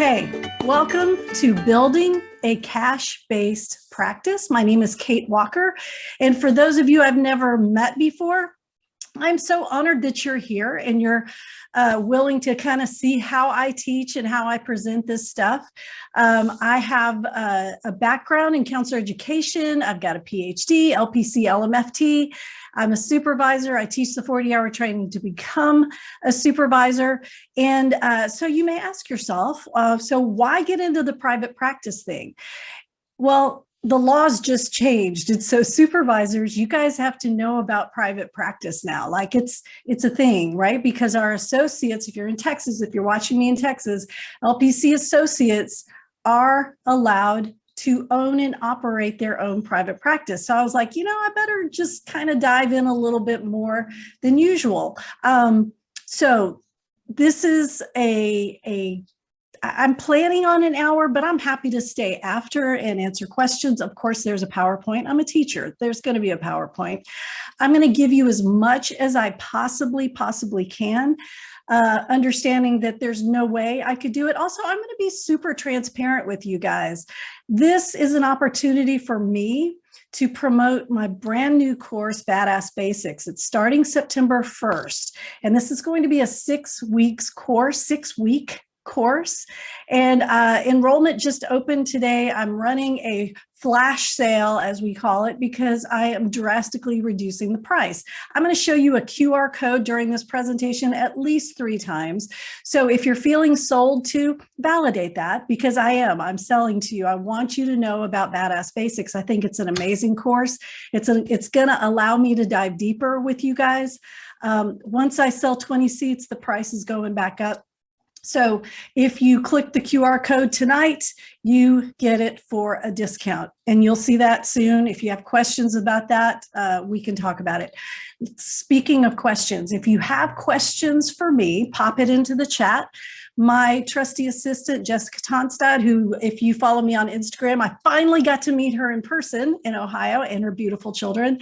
Okay, welcome to Building a Cash-Based Practice. My name is Kate Walker, and for those of you I've never met before, I'm so honored that you're here and you're willing to kind of see how I teach and how I present this stuff. I have a background in counselor education. I've got a PhD, LPC, LMFT. I'm a supervisor. I teach the 40-hour training to become a supervisor. And so you may ask yourself, so why get into the private practice thing? Well, the laws just changed. And so supervisors, you guys have to know about private practice now. Like it's a thing, right? Because our associates, if you're in Texas, if you're watching me in Texas, LPC associates are allowed to own and operate their own private practice. So I was like, I better just kind of dive in a little bit more than usual. So this is I'm planning on an hour, but I'm happy to stay after and answer questions. Of course, there's a PowerPoint. I'm a teacher. There's going to be a PowerPoint. I'm going to give you as much as I possibly can, understanding that there's no way I could do it. Also, I'm going to be super transparent with you guys. This is an opportunity for me to promote my brand new course, Badass Basics. It's starting September 1st. And this is going to be a 6-week course, and enrollment just opened today. I'm running a flash sale, as we call it, because I am drastically reducing the price. I'm going to show you a QR code during this presentation at least 3 times. So if you're feeling sold to, validate that, because I'm selling to you. I want you to know about Badass Basics. I think it's an amazing course. It's going to allow me to dive deeper with you guys. Once I sell 20 seats, the price is going back up. So if you click the QR code tonight, you get it for a discount, and you'll see that soon. If you have questions about that, we can talk about it. Speaking of questions, if you have questions for me, pop it into the chat. My trusty assistant, Jessica Tonstad, who, if you follow me on Instagram, I finally got to meet her in person in Ohio and her beautiful children.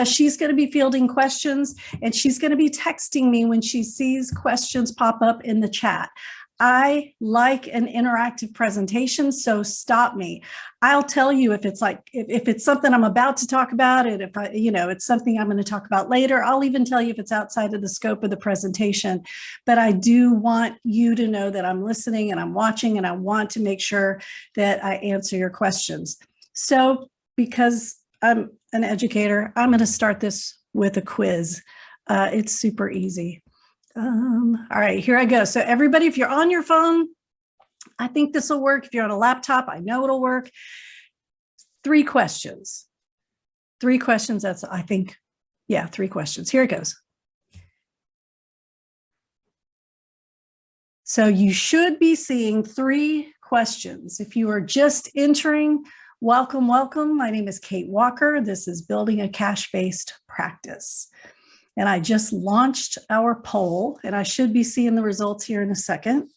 She's going to be fielding questions, and she's going to be texting me when she sees questions pop up in the chat. I like an interactive presentation, so stop me. I'll tell you if it's something I'm about to talk about, and if it's something I'm going to talk about later. I'll even tell you if it's outside of the scope of the presentation. But I do want you to know that I'm listening and I'm watching, and I want to make sure that I answer your questions. So because I'm an educator, I'm going to start this with a quiz. It's super easy. All right, here I go. So everybody, if you're on your phone, I think this will work. If you're on a laptop, I know it'll work. 3 questions. 3 questions. That's, I think, 3 questions. Here it goes. So you should be seeing 3 questions. If you are just entering, welcome. My name is Kate Walker. This is Building a Cash-Based Practice. And I just launched our poll, and I should be seeing the results here in a second.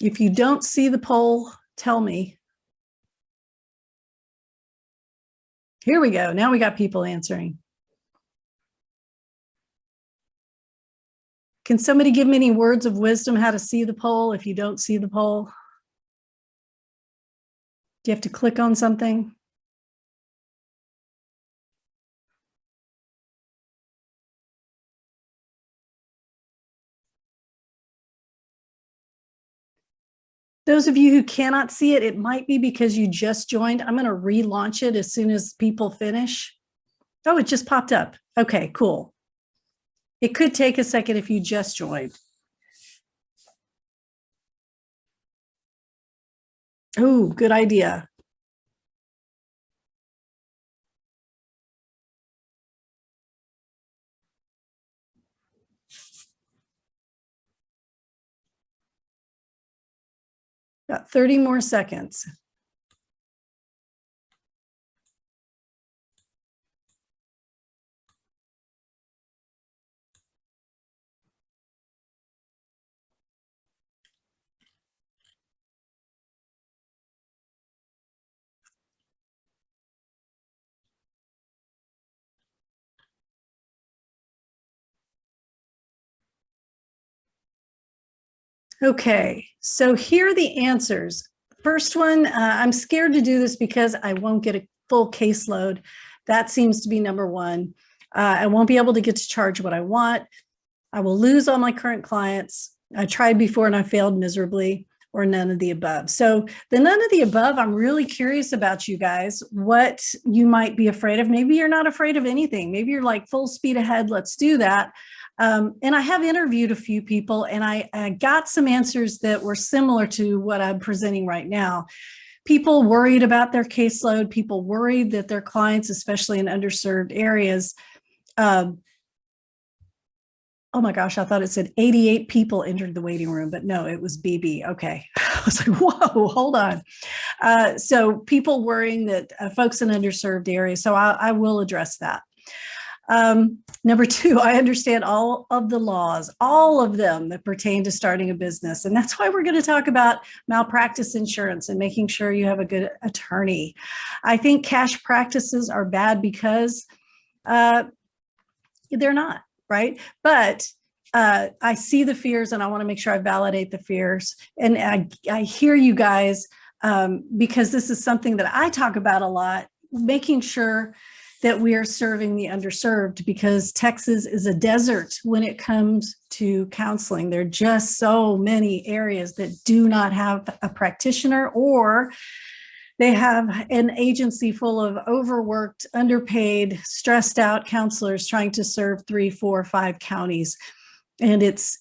If you don't see the poll, tell me. Here we go. Now we got people answering. Can somebody give me any words of wisdom how to see the poll if you don't see the poll? Do you have to click on something? Those of you who cannot see it, it might be because you just joined. I'm going to relaunch it as soon as people finish. Oh, it just popped up. Okay, cool. It could take a second if you just joined. Oh, good idea. Got 30 more seconds. Okay, so here are the answers. First one, I'm scared to do this because I won't get a full caseload. That seems to be number one. I won't be able to get to charge what I want. I will lose all my current clients. I tried before and I failed miserably, or none of the above. So the none of the above, I'm really curious about you guys, what you might be afraid of. Maybe you're not afraid of anything. Maybe you're like full speed ahead. Let's do that. And I have interviewed a few people and I got some answers that were similar to what I'm presenting right now. People worried about their caseload, people worried that their clients, especially in underserved areas, oh my gosh, I thought it said 88 people entered the waiting room, but no, it was BB. Okay. I was like, whoa, hold on. So people worrying that folks in underserved areas. So I will address that. Number two, I understand all of the laws, all of them that pertain to starting a business. And that's why we're going to talk about malpractice insurance and making sure you have a good attorney. I think cash practices are bad because they're not. Right. But I see the fears and I want to make sure I validate the fears. And I hear you guys because this is something that I talk about a lot, making sure that we are serving the underserved, because Texas is a desert when it comes to counseling. There are just so many areas that do not have a practitioner, or they have an agency full of overworked, underpaid, stressed out counselors trying to serve 3, 4, 5 counties. And it's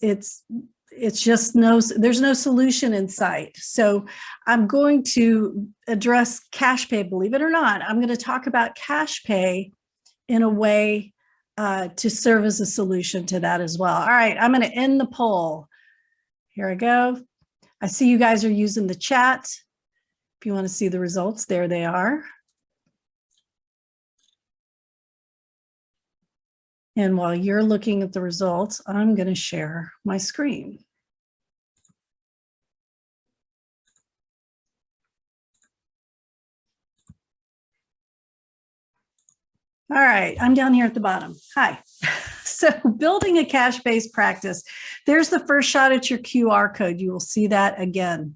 just there's no solution in sight. So I'm going to address cash pay, believe it or not. I'm going to talk about cash pay in a way to serve as a solution to that as well. All right, I'm going to end the poll. Here I go. I see you guys are using the chat. If you want to see the results, there they are. And while you're looking at the results, I'm going to share my screen. All right, I'm down here at the bottom. Hi. So building a cash-based practice, there's the first shot at your QR code. You will see that again.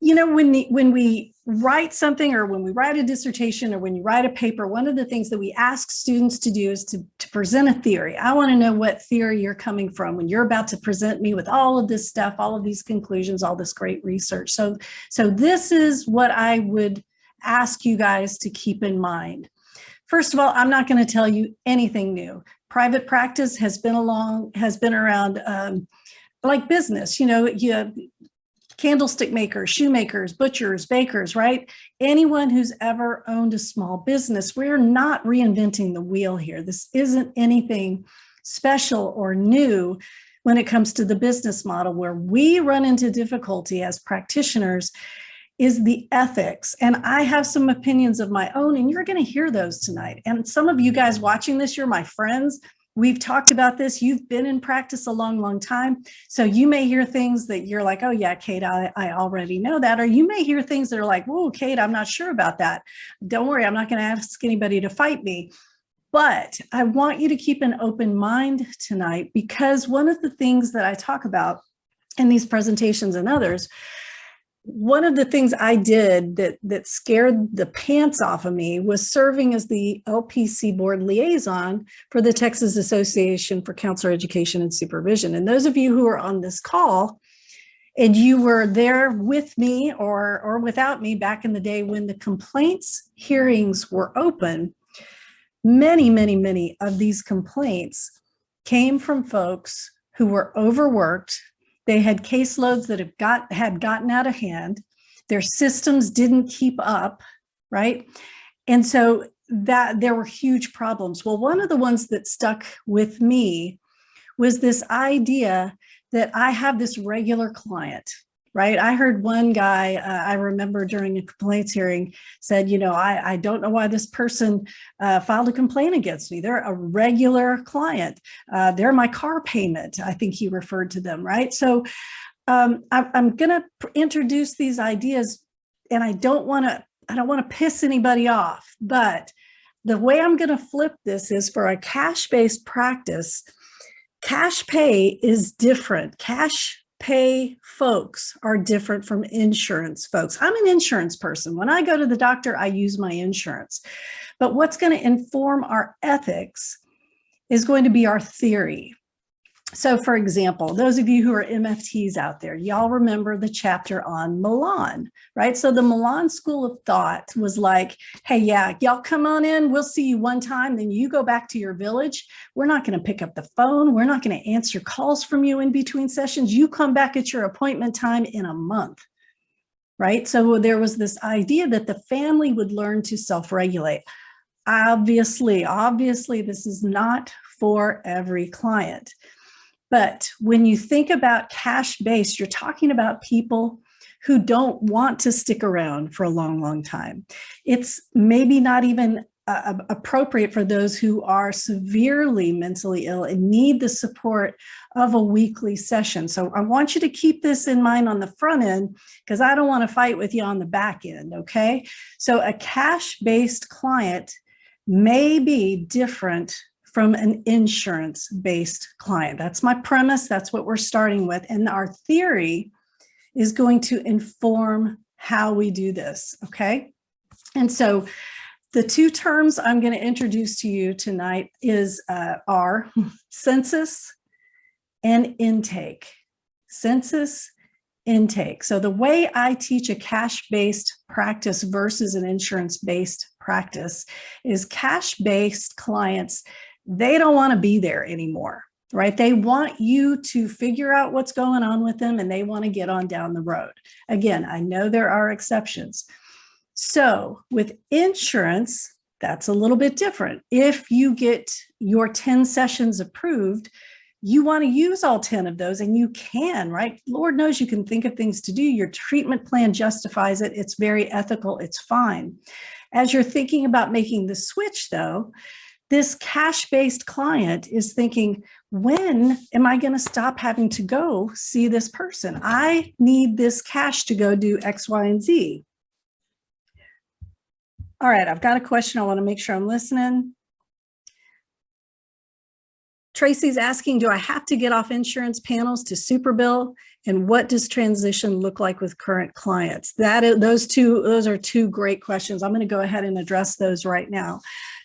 You know, when we write something, or when we write a dissertation, or when you write a paper, one of the things that we ask students to do is to present a theory. I want to know what theory you're coming from when you're about to present me with all of this stuff, all of these conclusions, all this great research. So this is what I would ask you guys to keep in mind. First of all, I'm not going to tell you anything new. Private practice has been around like business. You know, you have candlestick makers, shoemakers, butchers, bakers, right? Anyone who's ever owned a small business, we're not reinventing the wheel here. This isn't anything special or new when it comes to the business model. Where we run into difficulty as practitioners is the ethics. And I have some opinions of my own, and you're going to hear those tonight. And some of you guys watching this, you're my friends. We've talked about this. You've been in practice a long, long time. So you may hear things that you're like, oh yeah, Kate, I already know that. Or you may hear things that are like, whoa, Kate, I'm not sure about that. Don't worry, I'm not going to ask anybody to fight me. But I want you to keep an open mind tonight, because one of the things that I talk about in these presentations and others, one of the things I did that scared the pants off of me was serving as the LPC board liaison for the Texas Association for Counselor Education and Supervision. And those of you who are on this call, and you were there with me or without me back in the day when the complaints hearings were open, many, many, many of these complaints came from folks who were overworked. They had caseloads that had gotten out of hand. Their systems didn't keep up, right? And so that there were huge problems. Well, one of the ones that stuck with me was this idea that I have this regular client, right? I heard one guy, I remember during a complaints hearing, said, you know, I don't know why this person filed a complaint against me. They're a regular client. They're my car payment. I think he referred to them, right? So I'm going to introduce these ideas, and I don't want to piss anybody off, but the way I'm going to flip this is for a cash-based practice. Cash pay is different. Cash pay folks are different from insurance folks. I'm an insurance person. When I go to the doctor, I use my insurance. But what's going to inform our ethics is going to be our theory. So for example, those of you who are MFTs out there, y'all remember the chapter on Milan, right? So the Milan school of thought was like, hey, yeah, y'all come on in. We'll see you one time. Then you go back to your village. We're not going to pick up the phone. We're not going to answer calls from you in between sessions. You come back at your appointment time in a month, right? So there was this idea that the family would learn to self-regulate. Obviously, this is not for every client. But when you think about cash-based, you're talking about people who don't want to stick around for a long, long time. It's maybe not even appropriate for those who are severely mentally ill and need the support of a weekly session. So I want you to keep this in mind on the front end, because I don't want to fight with you on the back end, okay? So a cash-based client may be different from an insurance-based client. That's my premise. That's what we're starting with. And our theory is going to inform how we do this, okay? And so the two terms I'm going to introduce to you tonight are census and intake. Census, intake. So the way I teach a cash-based practice versus an insurance-based practice is cash-based clients, they don't want to be there anymore, right? They want you to figure out what's going on with them and they want to get on down the road. Again, I know there are exceptions. So with insurance, that's a little bit different. If you get your 10 sessions approved, you want to use all 10 of those, and you can, right? Lord knows you can think of things to do. Your treatment plan justifies it. It's very ethical. It's fine. As you're thinking about making the switch, though, this cash-based client is thinking, when am I going to stop having to go see this person? I need this cash to go do X, Y, and Z. All right, I've got a question. I want to make sure I'm listening. Tracy's asking, do I have to get off insurance panels to Superbill? And what does transition look like with current clients? Those are two great questions. I'm going to go ahead and address those right now.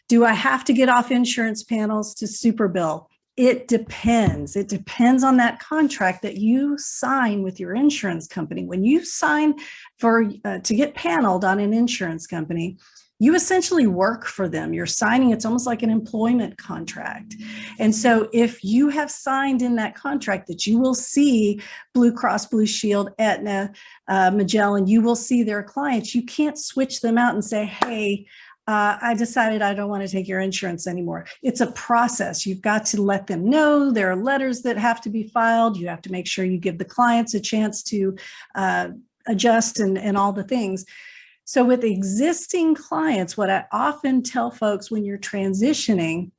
Do I have to get off insurance panels to Superbill? It depends. It depends on that contract that you sign with your insurance company. When you sign to get paneled on an insurance company, you essentially work for them. You're signing, it's almost like an employment contract. And so if you have signed in that contract that you will see Blue Cross Blue Shield, Aetna, Magellan, you will see their clients, you can't switch them out and say, hey, I decided I don't want to take your insurance anymore. It's a process. You've got to let them know. There are letters that have to be filed. You have to make sure you give the clients a chance to adjust and all the things. So with existing clients, what I often tell folks when you're transitioning,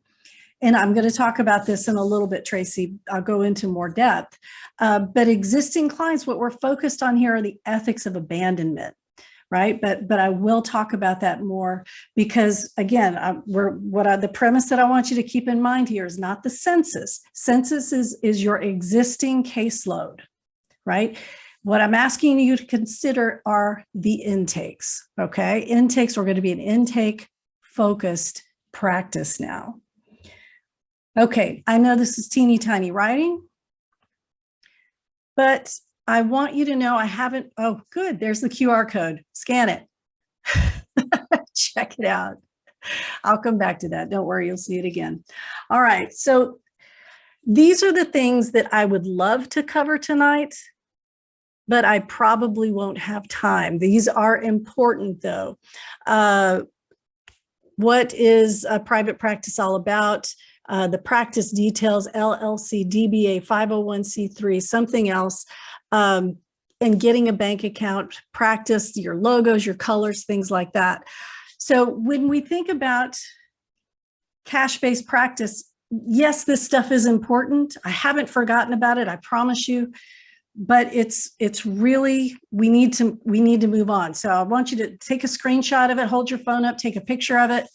and I'm going to talk about this in a little bit, Tracy, I'll go into more depth, but existing clients, what we're focused on here are the ethics of abandonment. Right. But I will talk about that more because, again, the premise that I want you to keep in mind here is not the census. Census is your existing caseload. Right. What I'm asking you to consider are the intakes. OK, intakes are going to be an intake focused practice now. OK, I know this is teeny tiny writing, but I want you to know I haven't, oh, good, there's the QR code. Scan it. Check it out. I'll come back to that. Don't worry, you'll see it again. All right, so these are the things that I would love to cover tonight, but I probably won't have time. These are important though. What is a private practice all about? The practice details, LLC, DBA, 501c3, something else. And getting a bank account, practice your logos, your colors, things like that. So when we think about cash-based practice, yes, this stuff is important. I haven't forgotten about it, I promise you, but it's really, we need to move on. So I want you to take a screenshot of it, hold your phone up, take a picture of it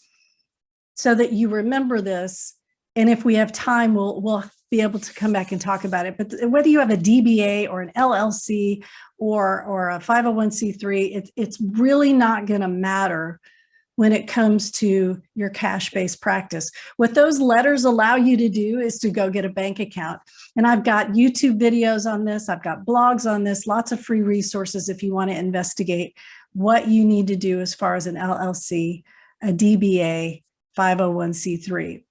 so that you remember this. And if we have time, we'll be able to come back and talk about it. But whether you have a DBA or an LLC or a 501c3, it's really not going to matter when it comes to your cash-based practice. What those letters allow you to do is to go get a bank account. And I've got YouTube videos on this. I've got blogs on this, lots of free resources if you want to investigate what you need to do as far as an LLC, a DBA, 501c3.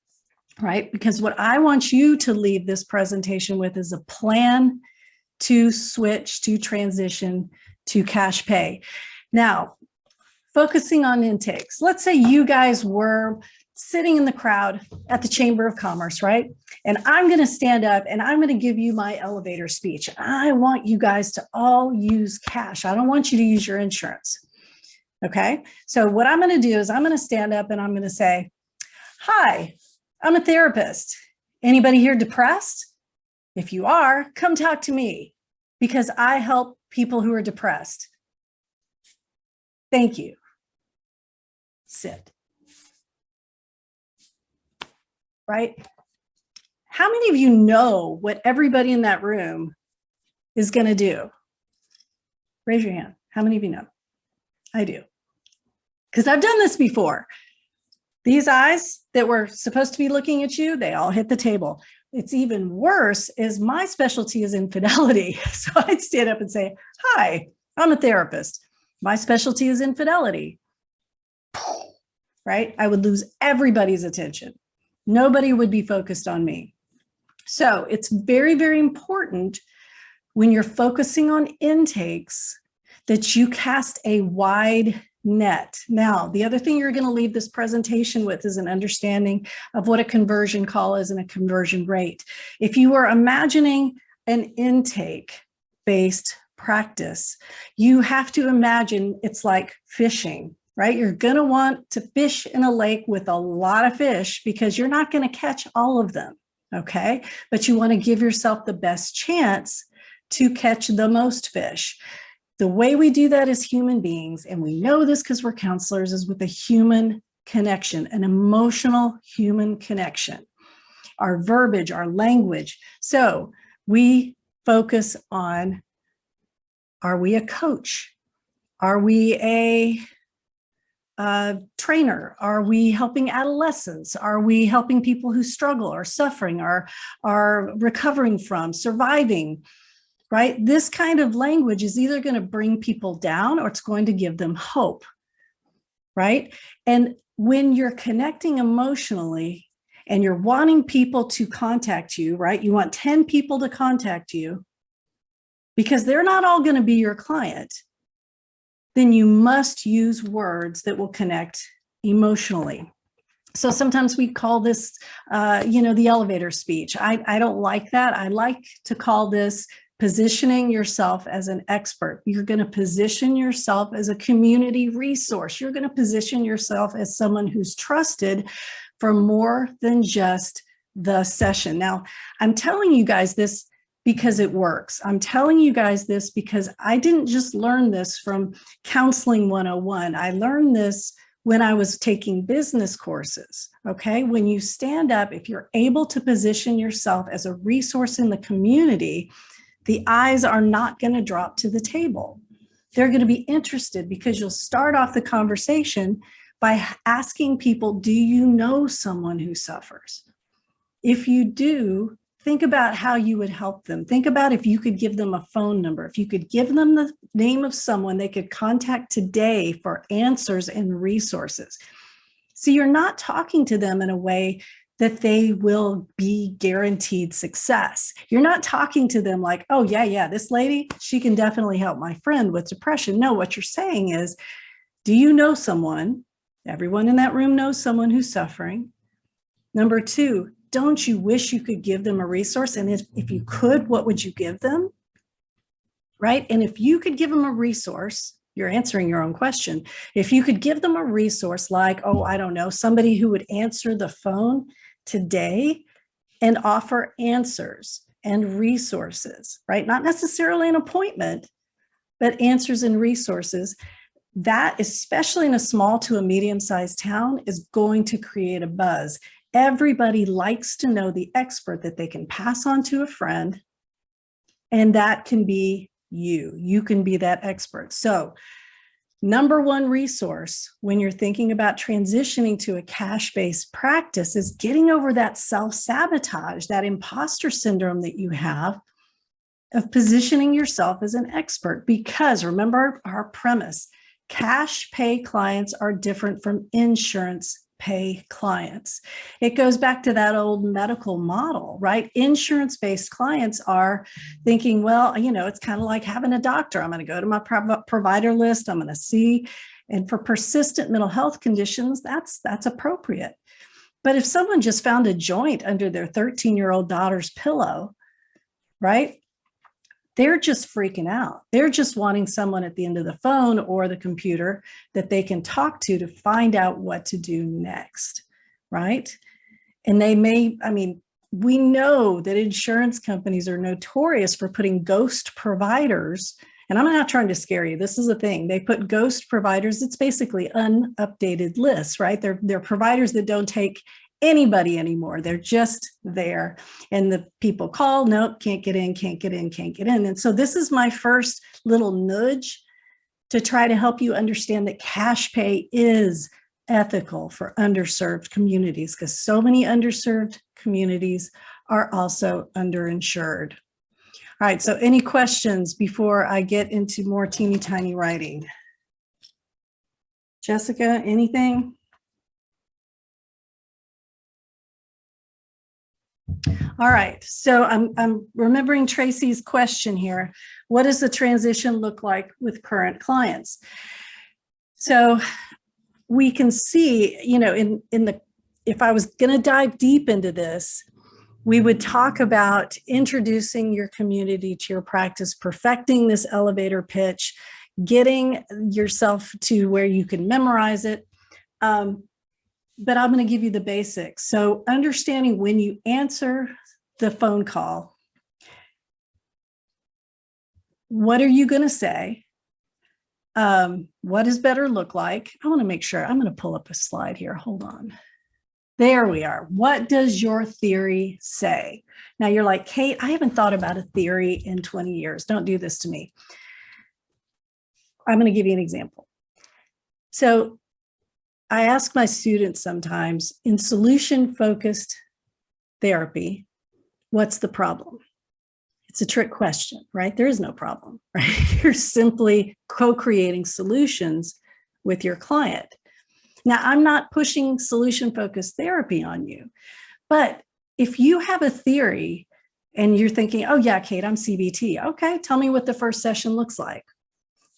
Right? Because what I want you to leave this presentation with is a plan to switch, to transition to cash pay. Now, focusing on intakes. Let's say you guys were sitting in the crowd at the Chamber of Commerce, right? And I'm going to stand up and I'm going to give you my elevator speech. I want you guys to all use cash. I don't want you to use your insurance. Okay? So what I'm going to do is I'm going to stand up and I'm going to say, hi, I'm a therapist. Anybody here depressed? If you are, come talk to me because I help people who are depressed. Thank you. Sit. Right? How many of you know what everybody in that room is going to do? Raise your hand. How many of you know? I do. Because I've done this before. These eyes that were supposed to be looking at you, they all hit the table. It's even worse is my specialty is infidelity. So I'd stand up and say, hi, I'm a therapist. My specialty is infidelity. Right? I would lose everybody's attention. Nobody would be focused on me. So it's very, very important when you're focusing on intakes that you cast a wide net. Now, the other thing you're going to leave this presentation with is an understanding of what a conversion call is and a conversion rate. If you were imagining an intake-based practice, you have to imagine it's like fishing, right? You're going to want to fish in a lake with a lot of fish because you're not going to catch all of them, okay? But you want to give yourself the best chance to catch the most fish. The way we do that as human beings, and we know this because we're counselors, is with a human connection, an emotional human connection, our verbiage, our language. So we focus on, are we a coach? Are we a trainer? Are we helping adolescents? Are we helping people who struggle or suffering, are recovering from, surviving? Right? This kind of language is either going to bring people down or it's going to give them hope, right? And when you're connecting emotionally and you're wanting people to contact you, right? You want 10 people to contact you because they're not all going to be your client, then you must use words that will connect emotionally. So sometimes we call this, the elevator speech. I don't like that. I like to call this positioning yourself as an expert. You're going to position yourself as a community resource. You're going to position yourself as someone who's trusted for more than just the session. Now, I'm telling you guys this because it works. I'm telling you guys this because I didn't just learn this from Counseling 101. I learned this when I was taking business courses, okay? When you stand up, if you're able to position yourself as a resource in the community, the eyes are not going to drop to the table. They're going to be interested because you'll start off the conversation by asking people, do you know someone who suffers? If you do, think about how you would help them. Think about if you could give them a phone number, if you could give them the name of someone they could contact today for answers and resources. See, you're not talking to them in a way that they will be guaranteed success. You're not talking to them like, oh, yeah, this lady, she can definitely help my friend with depression. No, what you're saying is, do you know someone? Everyone in that room knows someone who's suffering. Number two, don't you wish you could give them a resource? And if you could, what would you give them? Right? And if you could give them a resource, you're answering your own question. If you could give them a resource like, oh, I don't know, somebody who would answer the phone today and offer answers and resources, right? Not necessarily an appointment, but answers and resources. That, especially in a small to a medium-sized town, is going to create a buzz. Everybody likes to know the expert that they can pass on to a friend, and that can be you. You can be that expert. So number one resource when you're thinking about transitioning to a cash-based practice is getting over that self-sabotage, that imposter syndrome that you have of positioning yourself as an expert. Because remember our premise, cash pay clients are different from insurance pay clients. It goes back to that old medical model, right? Insurance-based clients are thinking, well, it's kind of like having a doctor. I'm going to go to my provider list. I'm going to see. And for persistent mental health conditions, that's appropriate. But if someone just found a joint under their 13-year-old daughter's pillow, right? They're just freaking out. They're just wanting someone at the end of the phone or the computer that they can talk to find out what to do next, right? And they may, we know that insurance companies are notorious for putting ghost providers, and I'm not trying to scare you. This is a thing. They put ghost providers. It's basically unupdated lists, right? They're providers that don't take anybody anymore. They're just there. And the people call, nope, can't get in. And so this is my first little nudge to try to help you understand that cash pay is ethical for underserved communities, because so many underserved communities are also underinsured. All right, so any questions before I get into more teeny tiny writing? Jessica, anything? All right, so I'm remembering Tracy's question here. What does the transition look like with current clients? So we can see, if I was going to dive deep into this, we would talk about introducing your community to your practice, perfecting this elevator pitch, getting yourself to where you can memorize it. But I'm going to give you the basics. So understanding when you answer the phone call, what are you going to say? What does better look like? I want to make sure. I'm going to pull up a slide here. Hold on. There we are. What does your theory say? Now you're like, Kate, I haven't thought about a theory in 20 years. Don't do this to me. I'm going to give you an example. So I ask my students sometimes, in solution-focused therapy, what's the problem? It's a trick question, right? There is no problem, right? You're simply co-creating solutions with your client. Now, I'm not pushing solution-focused therapy on you, but if you have a theory and you're thinking, oh yeah, Kate, I'm CBT. Okay, tell me what the first session looks like.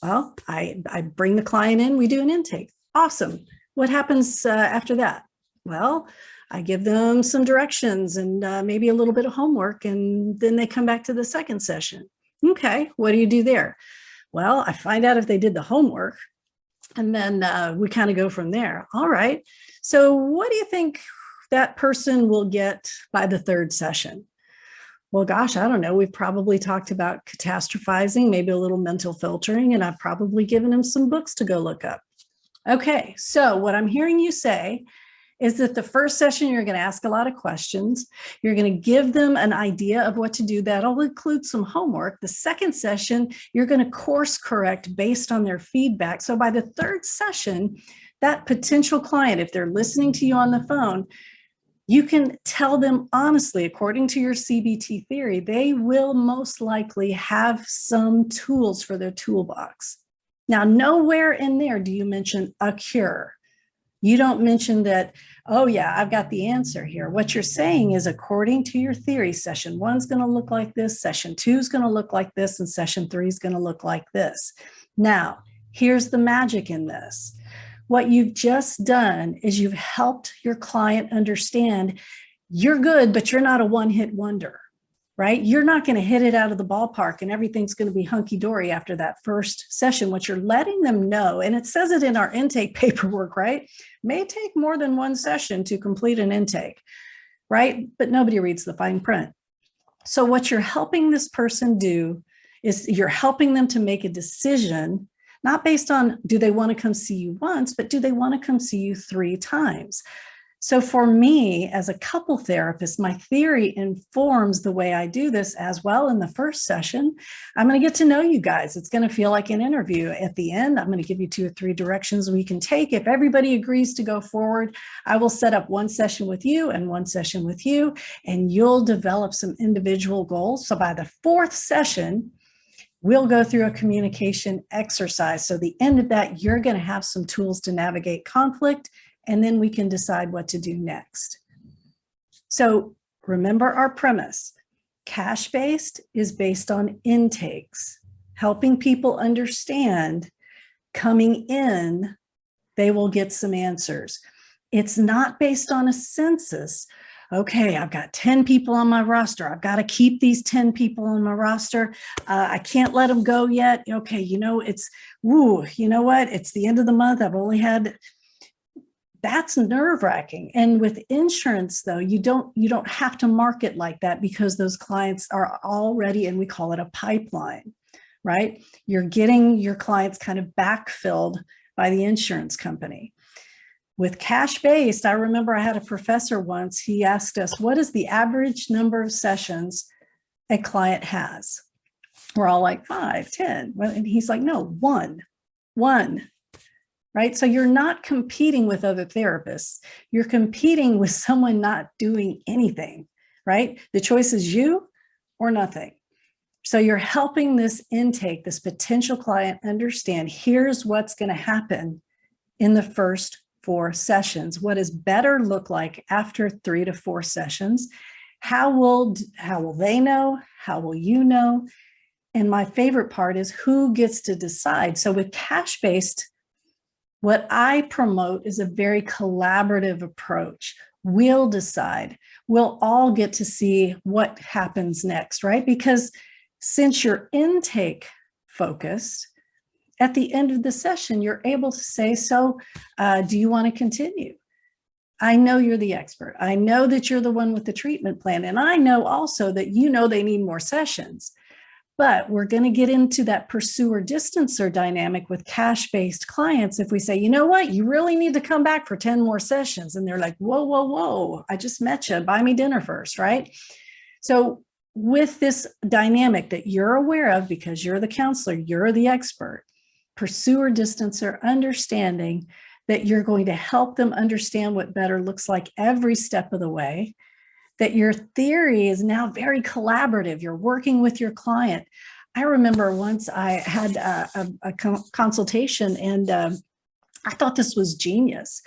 Well, I bring the client in, we do an intake. Awesome. What happens after that? Well, I give them some directions and maybe a little bit of homework, and then they come back to the second session. Okay, what do you do there? Well, I find out if they did the homework, and then we kind of go from there. All right, so what do you think that person will get by the third session? Well, gosh, I don't know. We've probably talked about catastrophizing, maybe a little mental filtering, and I've probably given them some books to go look up. Okay, so what I'm hearing you say is that the first session, you're going to ask a lot of questions. You're going to give them an idea of what to do. That'll include some homework. The second session, you're going to course correct based on their feedback. So by the third session, that potential client, if they're listening to you on the phone, you can tell them honestly, according to your CBT theory, they will most likely have some tools for their toolbox. Now, nowhere in there do you mention a cure. You don't mention that, oh yeah, I've got the answer here. What you're saying is, according to your theory, session 1's going to look like this, session 2's going to look like this, and session 3's going to look like this. Now, here's the magic in this. What you've just done is you've helped your client understand you're good, but you're not a one-hit wonder. Right? You're not going to hit it out of the ballpark and everything's going to be hunky-dory after that first session. What you're letting them know, and it says it in our intake paperwork, right? May take more than one session to complete an intake, right? But nobody reads the fine print. So what you're helping this person do is you're helping them to make a decision, not based on do they want to come see you once, but do they want to come see you 3 times? So for me, as a couple therapist, my theory informs the way I do this as well. In the first session, I'm going to get to know you guys. It's going to feel like an interview. At the end, I'm going to give you 2 or 3 directions we can take. If everybody agrees to go forward, I will set up 1 session with you and 1 session with you, and you'll develop some individual goals. So by the 4th session, we'll go through a communication exercise. So the end of that, you're going to have some tools to navigate conflict, and then we can decide what to do next. So remember our premise. Cash-based is based on intakes, helping people understand coming in, they will get some answers. It's not based on a census. Okay, I've got 10 people on my roster. I've got to keep these 10 people on my roster. I can't let them go yet. Okay, you know, it's, you know what? It's the end of the month. I've only had, that's nerve-wracking. And with insurance, though, you don't have to market like that because those clients are already, and we call it a pipeline, right? You're getting your clients kind of backfilled by the insurance company. With cash-based, I remember I had a professor once, he asked us, what is the average number of sessions a client has? We're all like 5, 10. And he's like, no, one, right? So you're not competing with other therapists. You're competing with someone not doing anything, right? The choice is you or nothing. So you're helping this intake, this potential client understand, here's what's going to happen in the first 4 sessions. What does better look like after 3 to 4 sessions? How will they know? How will you know? And my favorite part is who gets to decide. So with cash-based, what I promote is a very collaborative approach. We'll decide. We'll all get to see what happens next, right? Because since you're intake focused, at the end of the session, you're able to say, so do you want to continue? I know you're the expert. I know that you're the one with the treatment plan. And I know also that you know they need more sessions. But we're going to get into that pursuer distancer dynamic with cash-based clients. If we say, you know what, you really need to come back for 10 more sessions. And they're like, whoa, I just met you. Buy me dinner first, right? So with this dynamic that you're aware of because you're the counselor, you're the expert, pursuer distancer, understanding that you're going to help them understand what better looks like every step of the way, that your theory is now very collaborative. You're working with your client. I remember once I had a consultation and I thought this was genius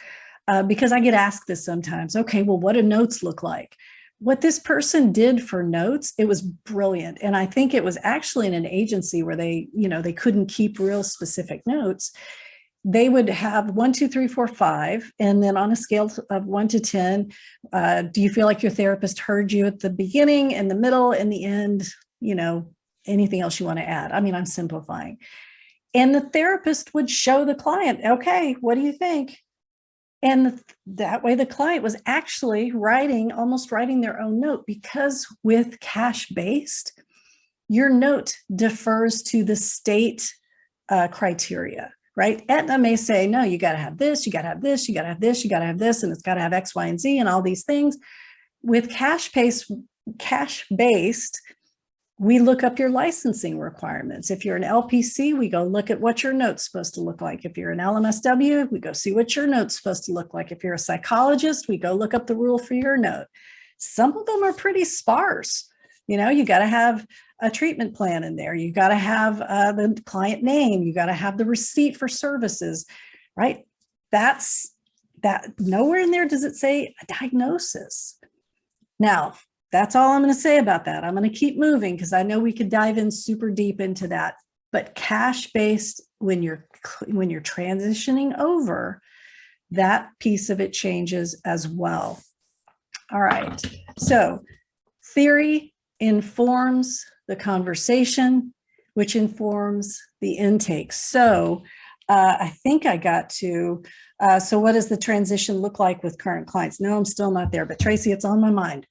because I get asked this sometimes. Okay, well, what do notes look like? What this person did for notes, it was brilliant. And I think it was actually in an agency where they couldn't keep real specific notes. They would have 1, 2, 3, 4, 5. And then on a scale of 1 to 10, do you feel like your therapist heard you at the beginning, in the middle, in the end, anything else you want to add? I mean, I'm simplifying. And the therapist would show the client, okay, what do you think? And that way the client was actually almost writing their own note, because with cash-based, your note defers to the state criteria, right? Aetna may say, no, you got to have this, you got to have this, you got to have this, you got to have this, and it's got to have X, Y, and Z and all these things. With cash-based, we look up your licensing requirements. If you're an LPC, we go look at what your note's supposed to look like. If you're an LMSW, we go see what your note's supposed to look like. If you're a psychologist, we go look up the rule for your note. Some of them are pretty sparse. You got to have a treatment plan in there. You got to have the client name. You got to have the receipt for services, right? That's that. Nowhere in there does it say a diagnosis. Now, that's all I'm going to say about that. I'm going to keep moving because I know we could dive in super deep into that. But cash-based, when you're transitioning over, that piece of it changes as well. All right. So theory informs the conversation, which informs the intake. So I think I got to, so what does the transition look like with current clients? No, I'm still not there, but Tracy, it's on my mind.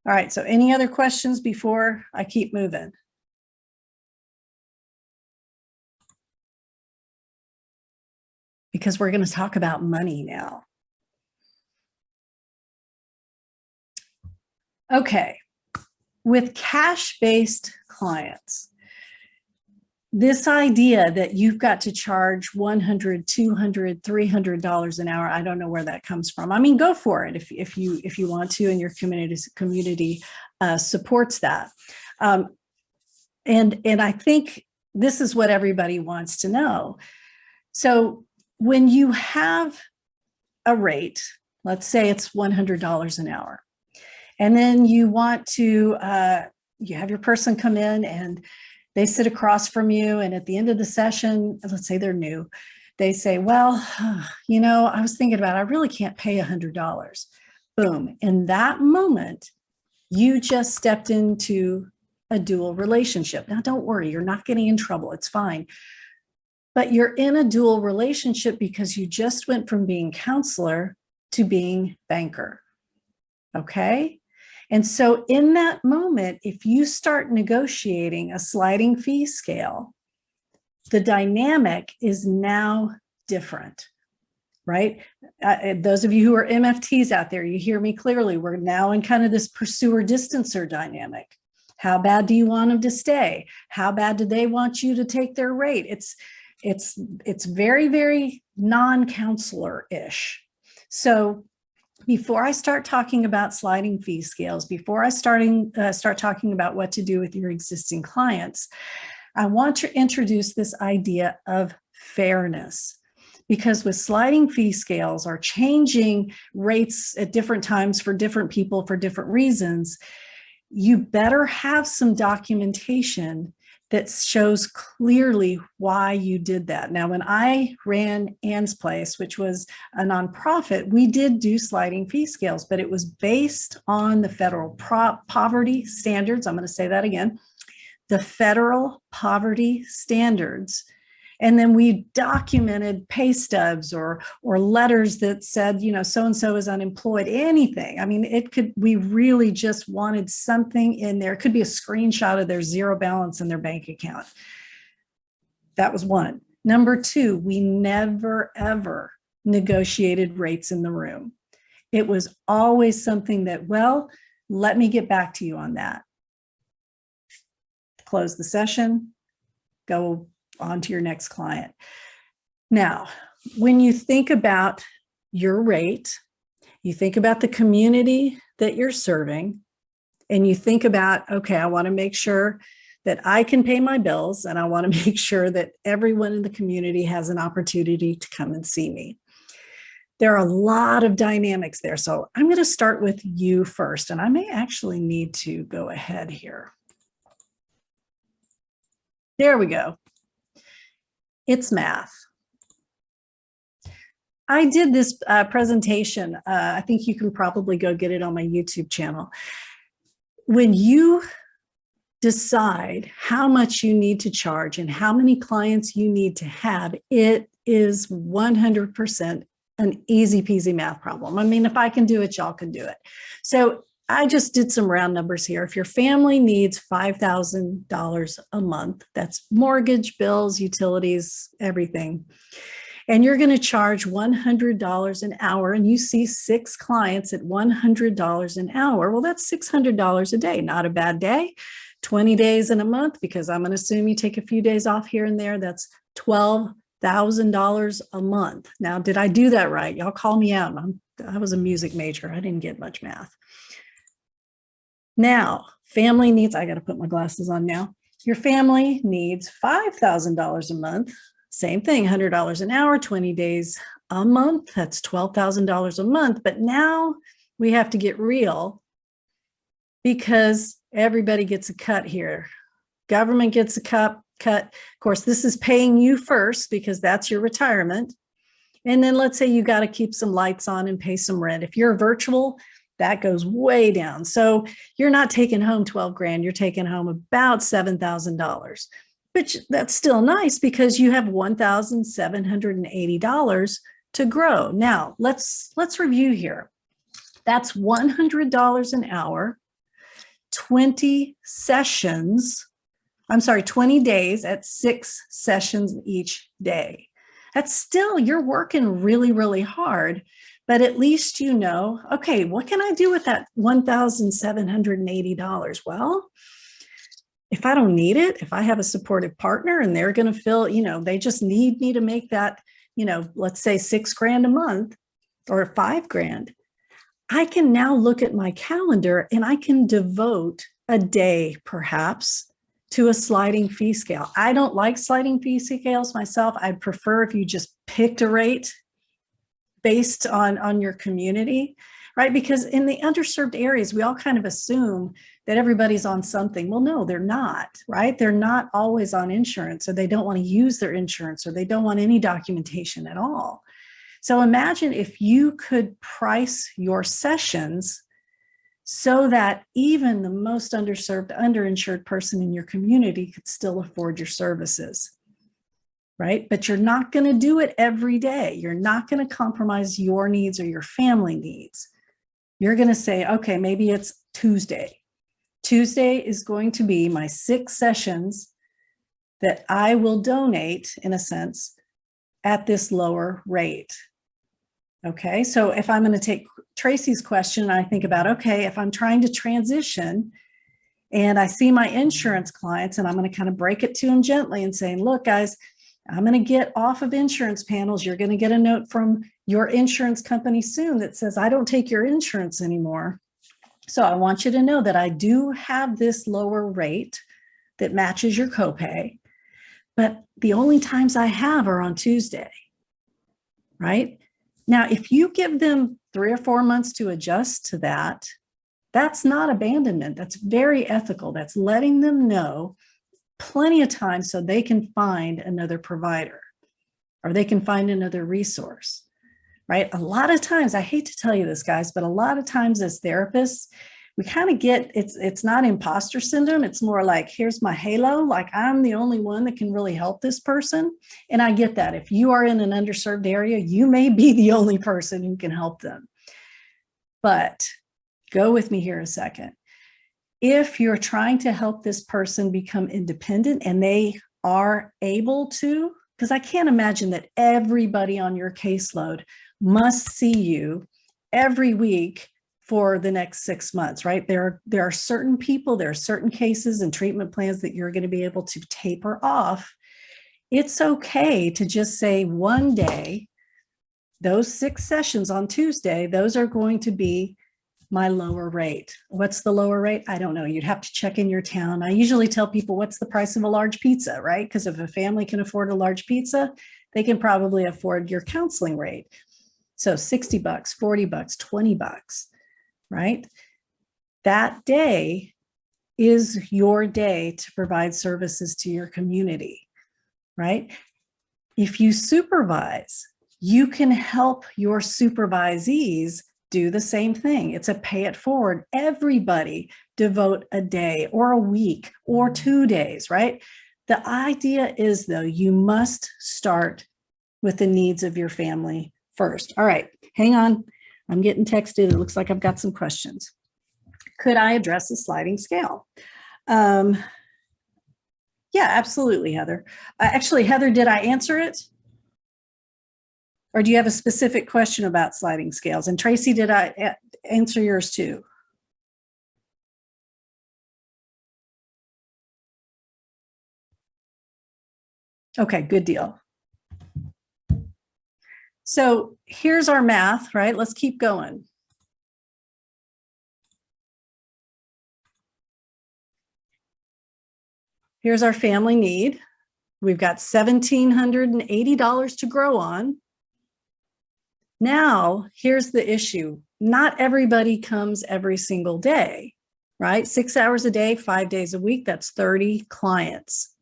All right, so any other questions before I keep moving? Because we're going to talk about money now. Okay, with cash-based clients, this idea that you've got to charge $100, $200, $300 an hour, I don't know where that comes from. I mean, go for it if you want to, and your community supports that. And I think this is what everybody wants to know. So when you have a rate, let's say it's $100 an hour, and then you want to, you have your person come in and they sit across from you, and at the end of the session, let's say they're new, they say, well, you know, I was thinking about it, I really can't pay $100. Boom. In that moment, you just stepped into a dual relationship. Now, don't worry, you're not getting in trouble. It's fine. But you're in a dual relationship because you just went from being counselor to being banker. Okay? And so in that moment, if you start negotiating a sliding fee scale, the dynamic is now different, right? Those of you who are MFTs out there, you hear me clearly. We're now in kind of this pursuer-distancer dynamic. How bad do you want them to stay? How bad do they want you to take their rate? It's very, very non-counselor-ish. So before I start talking about sliding fee scales, before I start talking about what to do with your existing clients, I want to introduce this idea of fairness, because with sliding fee scales or changing rates at different times for different people for different reasons, you better have some documentation that shows clearly why you did that. Now, when I ran Ann's Place, which was a nonprofit, we did do sliding fee scales, but it was based on the federal poverty standards. I'm going to say that again, the federal poverty standards. And then we documented pay stubs or letters that said, you know, so-and-so is unemployed, anything. I mean, we really just wanted something in there. It could be a screenshot of their zero balance in their bank account. That was one. Number two, we never, ever negotiated rates in the room. It was always something that, well, let me get back to you on that. Close the session, go on to your next client. Now, when you think about your rate, you think about the community that you're serving, and you think about, okay, I want to make sure that I can pay my bills, and I want to make sure that everyone in the community has an opportunity to come and see me. There are a lot of dynamics there. So I'm going to start with you first, and I may actually need to go ahead here. There we go. It's math. I did this presentation. I think you can probably go get it on my YouTube channel. When you decide how much you need to charge and how many clients you need to have, it is 100% an easy peasy math problem. I mean, if I can do it, y'all can do it. So I just did some round numbers here. If your family needs $5,000 a month, that's mortgage, bills, utilities, everything, and you're going to charge $100 an hour, and you see 6 clients at $100 an hour, well, that's $600 a day. Not a bad day. 20 days in a month, because I'm going to assume you take a few days off here and there, that's $12,000 a month. Now, did I do that right? Y'all call me out. I was a music major. I didn't get much math. Now, family needs, I got to put my glasses on now. Your family needs $5,000 a month. Same thing, $100 an hour, 20 days a month. That's $12,000 a month. But now we have to get real, because everybody gets a cut here. Government gets a cut. Of course, this is paying you first because that's your retirement. And then let's say you got to keep some lights on and pay some rent. If you're virtual, that goes way down. So you're not taking home 12 grand, you're taking home about $7,000, which that's still nice because you have $1,780 to grow. Now let's review here. That's $100 an hour, 20 days at 6 sessions each day. That's still, you're working really, really hard, But at least you know, okay, what can I do with that $1,780? Well, if I don't need it, if I have a supportive partner and they're going to feel, they just need me to make that, let's say $6,000 a month or $5,000, I can now look at my calendar and I can devote a day perhaps to a sliding fee scale. I don't like sliding fee scales myself. I'd prefer if you just picked a rate based on your community, right? Because in the underserved areas, we all kind of assume that everybody's on something. Well, no, they're not, right? They're not always on insurance, or they don't want to use their insurance, or they don't want any documentation at all. So imagine if you could price your sessions so that even the most underserved, underinsured person in your community could still afford your services, right? But you're not going to do it every day. You're not going to compromise your needs or your family needs. You're going to say, okay, maybe it's Tuesday. Tuesday is going to be my 6 sessions that I will donate, in a sense, at this lower rate. Okay, so if I'm going to take Tracy's question, I think about, okay, if I'm trying to transition and I see my insurance clients, and I'm going to kind of break it to them gently and saying, look, guys, I'm going to get off of insurance panels. You're going to get a note from your insurance company soon that says, I don't take your insurance anymore. So I want you to know that I do have this lower rate that matches your copay, but the only times I have are on Tuesday, right? Now, if you give them 3 or 4 months to adjust to that, that's not abandonment. That's very ethical. That's letting them know plenty of time so they can find another provider or they can find another resource, right? A lot of times, I hate to tell you this, guys, but a lot of times as therapists, we kind of get, it's not imposter syndrome. It's more like, here's my halo. Like, I'm the only one that can really help this person. And I get that. If you are in an underserved area, you may be the only person who can help them. But go with me here a second. If you're trying to help this person become independent and they are able to, because I can't imagine that everybody on your caseload must see you every week for the next 6 months, right? There are certain people, there are certain cases and treatment plans that you're going to be able to taper off. It's okay to just say one day, those 6 sessions on Tuesday, those are going to be my lower rate. What's the lower rate? I don't know. You'd have to check in your town. I usually tell people, what's the price of a large pizza, right? Because if a family can afford a large pizza, they can probably afford your counseling rate. So $60, $40, $20, right? That day is your day to provide services to your community, right? If you supervise, you can help your supervisees do the same thing. It's a pay it forward. Everybody devote a day or a week or 2 days, right? The idea is, though, you must start with the needs of your family first. All right, hang on. I'm getting texted. It looks like I've got some questions. Could I address the sliding scale? Yeah, absolutely, Heather. Actually, Heather, did I answer it? Or do you have a specific question about sliding scales? And Tracy, did I answer yours too? Okay, good deal. So here's our math, right? Let's keep going. Here's our family need. We've got $1,780 to grow on. Now, here's the issue. Not everybody comes every single day, right? 6 hours a day, 5 days a week, that's 30 clients,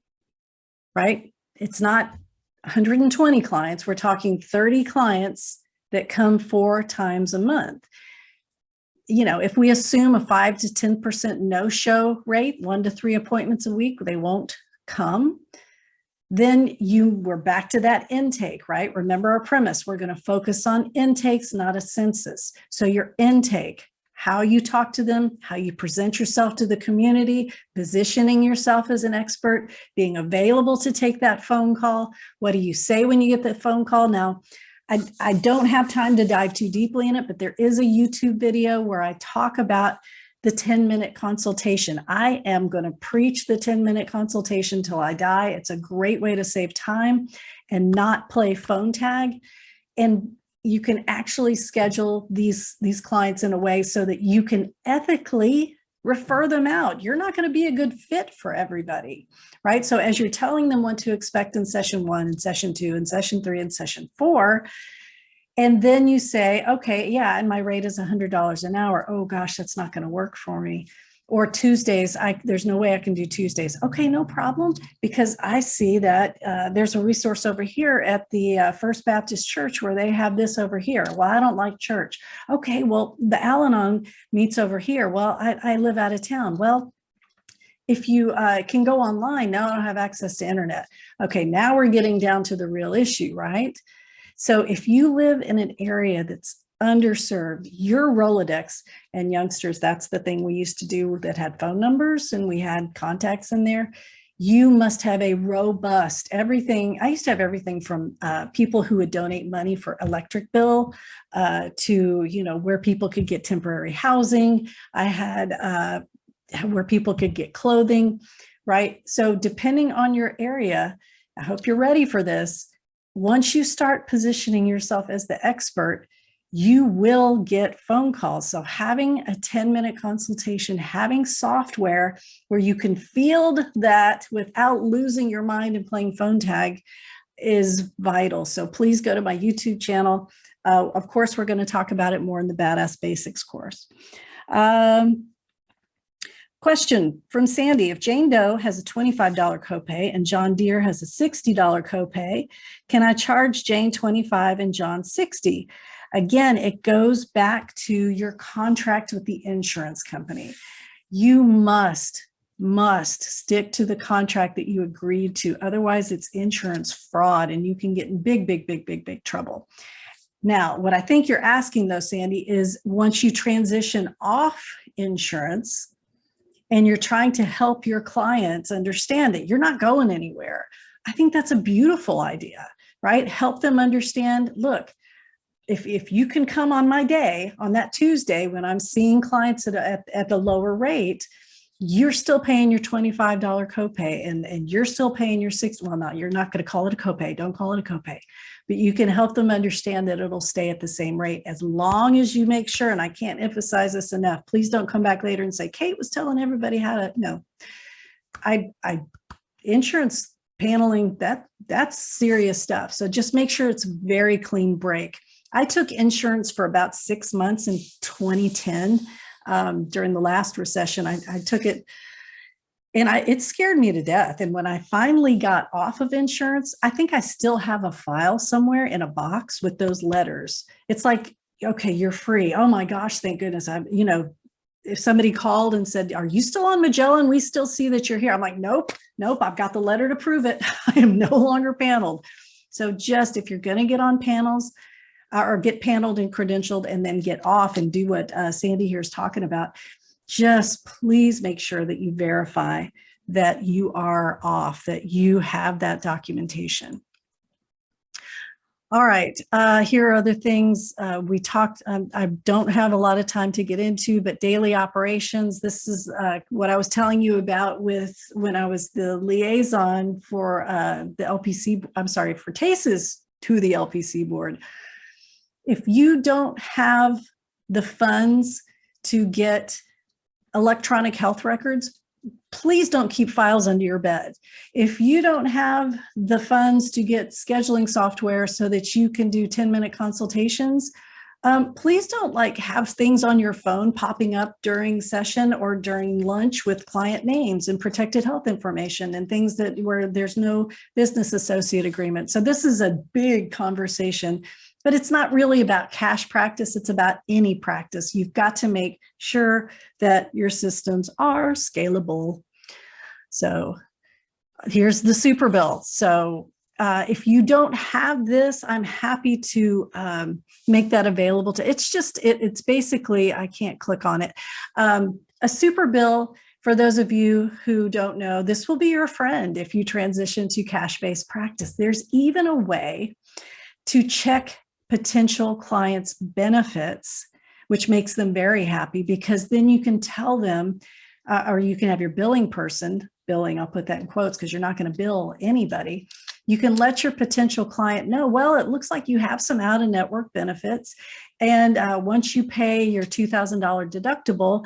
right? It's not 120 clients. We're talking 30 clients that come 4 times a month. If we assume a 5 to 10% no-show rate, 1 to 3 appointments a week, they won't come. Then we're back to that intake, right? Remember our premise, we're going to focus on intakes, not a census. So your intake, how you talk to them, how you present yourself to the community, positioning yourself as an expert, being available to take that phone call. What do you say when you get that phone call? Now, I don't have time to dive too deeply in it, but there is a YouTube video where I talk about the 10-minute consultation. I am going to preach the 10-minute consultation till I die. It's a great way to save time and not play phone tag. And you can actually schedule these clients in a way so that you can ethically refer them out. You're not going to be a good fit for everybody, right? So as you're telling them what to expect in session 1 and session 2 and session 3 and session 4, and then you say, okay, yeah, and my rate is $100 an hour. Oh gosh, that's not going to work for me. Or Tuesdays, there's no way I can do Tuesdays. Okay, no problem, because I see that there's a resource over here at the First Baptist Church where they have this over here. Well, I don't like church. Okay, well, the Al-Anon meets over here. Well, I live out of town. Well, if you can go online, now I don't have access to internet. Okay, now we're getting down to the real issue, right? So if you live in an area that's underserved, your Rolodex, and youngsters, that's the thing we used to do that had phone numbers and we had contacts in there. You must have a robust everything. I used to have everything from people who would donate money for electric bill to, where people could get temporary housing. I had where people could get clothing, right? So depending on your area, I hope you're ready for this. Once you start positioning yourself as the expert, you will get phone calls. So having a 10-minute consultation, having software where you can field that without losing your mind and playing phone tag is vital. So please go to my YouTube channel. Of course, we're going to talk about it more in the Badass Basics course. Question from Sandy: if Jane Doe has a $25 copay and John Deere has a $60 copay, can I charge Jane $25 and John $60? Again, it goes back to your contract with the insurance company. You must stick to the contract that you agreed to. Otherwise, it's insurance fraud and you can get in big trouble. Now, what I think you're asking though, Sandy, is once you transition off insurance and you're trying to help your clients understand that you're not going anywhere, I think that's a beautiful idea, right? Help them understand, look, if you can come on my day, on that Tuesday when I'm seeing clients at the lower rate, you're still paying your $25 copay and you're still paying your you're not going to call it a copay. Don't call it a copay, but you can help them understand that it'll stay at the same rate as long as you make sure, and I can't emphasize this enough, please don't come back later and say, Kate was telling everybody how to, no, insurance paneling, that's serious stuff. So just make sure it's very clean break. I took insurance for about 6 months in 2010 during the last recession. I took it and it scared me to death. And when I finally got off of insurance, I think I still have a file somewhere in a box with those letters. It's like, okay, you're free. Oh my gosh, thank goodness. If somebody called and said, are you still on Magellan? We still see that you're here. I'm like, nope, I've got the letter to prove it. I am no longer paneled. So just if you're going to get on panels, or get paneled and credentialed and then get off and do what Sandy here is talking about, just please make sure that you verify that you are off, that you have that documentation. All right, here are other things we talked, I don't have a lot of time to get into, but daily operations, this is what I was telling you about with when I was the liaison for the LPC, I'm sorry, for TASES to the LPC board. If you don't have the funds to get electronic health records, please don't keep files under your bed. If you don't have the funds to get scheduling software so that you can do 10-minute consultations, please don't have things on your phone popping up during session or during lunch with client names and protected health information and things where there's no business associate agreement. So this is a big conversation. But it's not really about cash practice. It's about any practice. You've got to make sure that your systems are scalable. So here's the super bill. So if you don't have this, I'm happy to make that available to, it's basically, I can't click on it. A super bill, for those of you who don't know, this will be your friend if you transition to cash-based practice. There's even a way to check potential clients benefits, which makes them very happy, because then you can tell them, or you can have your billing person, billing, I'll put that in quotes because you're not going to bill anybody. You can let your potential client know, well, it looks like you have some out-of-network benefits. And once you pay your $2,000 deductible,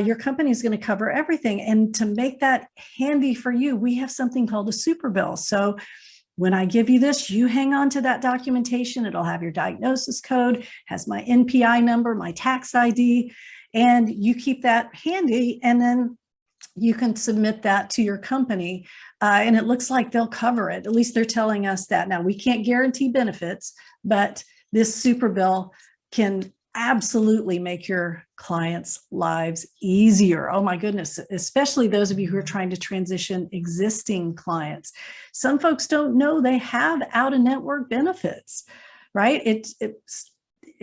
your company is going to cover everything. And to make that handy for you, we have something called a super bill. So when I give you this, you hang on to that documentation. It'll have your diagnosis code, has my NPI number, my tax ID, and you keep that handy. And then you can submit that to your company, and it looks like they'll cover it. At least they're telling us that. Now, we can't guarantee benefits, but this super bill can absolutely make your clients' lives easier. Oh my goodness, especially those of you who are trying to transition existing clients. Some folks don't know they have out-of-network benefits, right? It's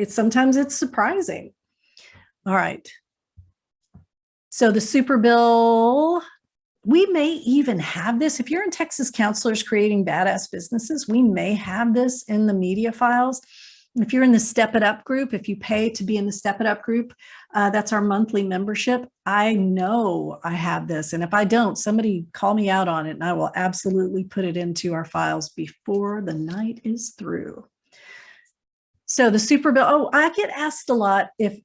sometimes it's surprising. All right. So the super bill, we may even have this. If you're in Texas Counselors Creating Badass Businesses, we may have this in the media files. If you're in the Step It Up group, if you pay to be in the Step It Up group, that's our monthly membership. I know I have this. And if I don't, somebody call me out on it, and I will absolutely put it into our files before the night is through. So the super bill, oh, I get asked a lot if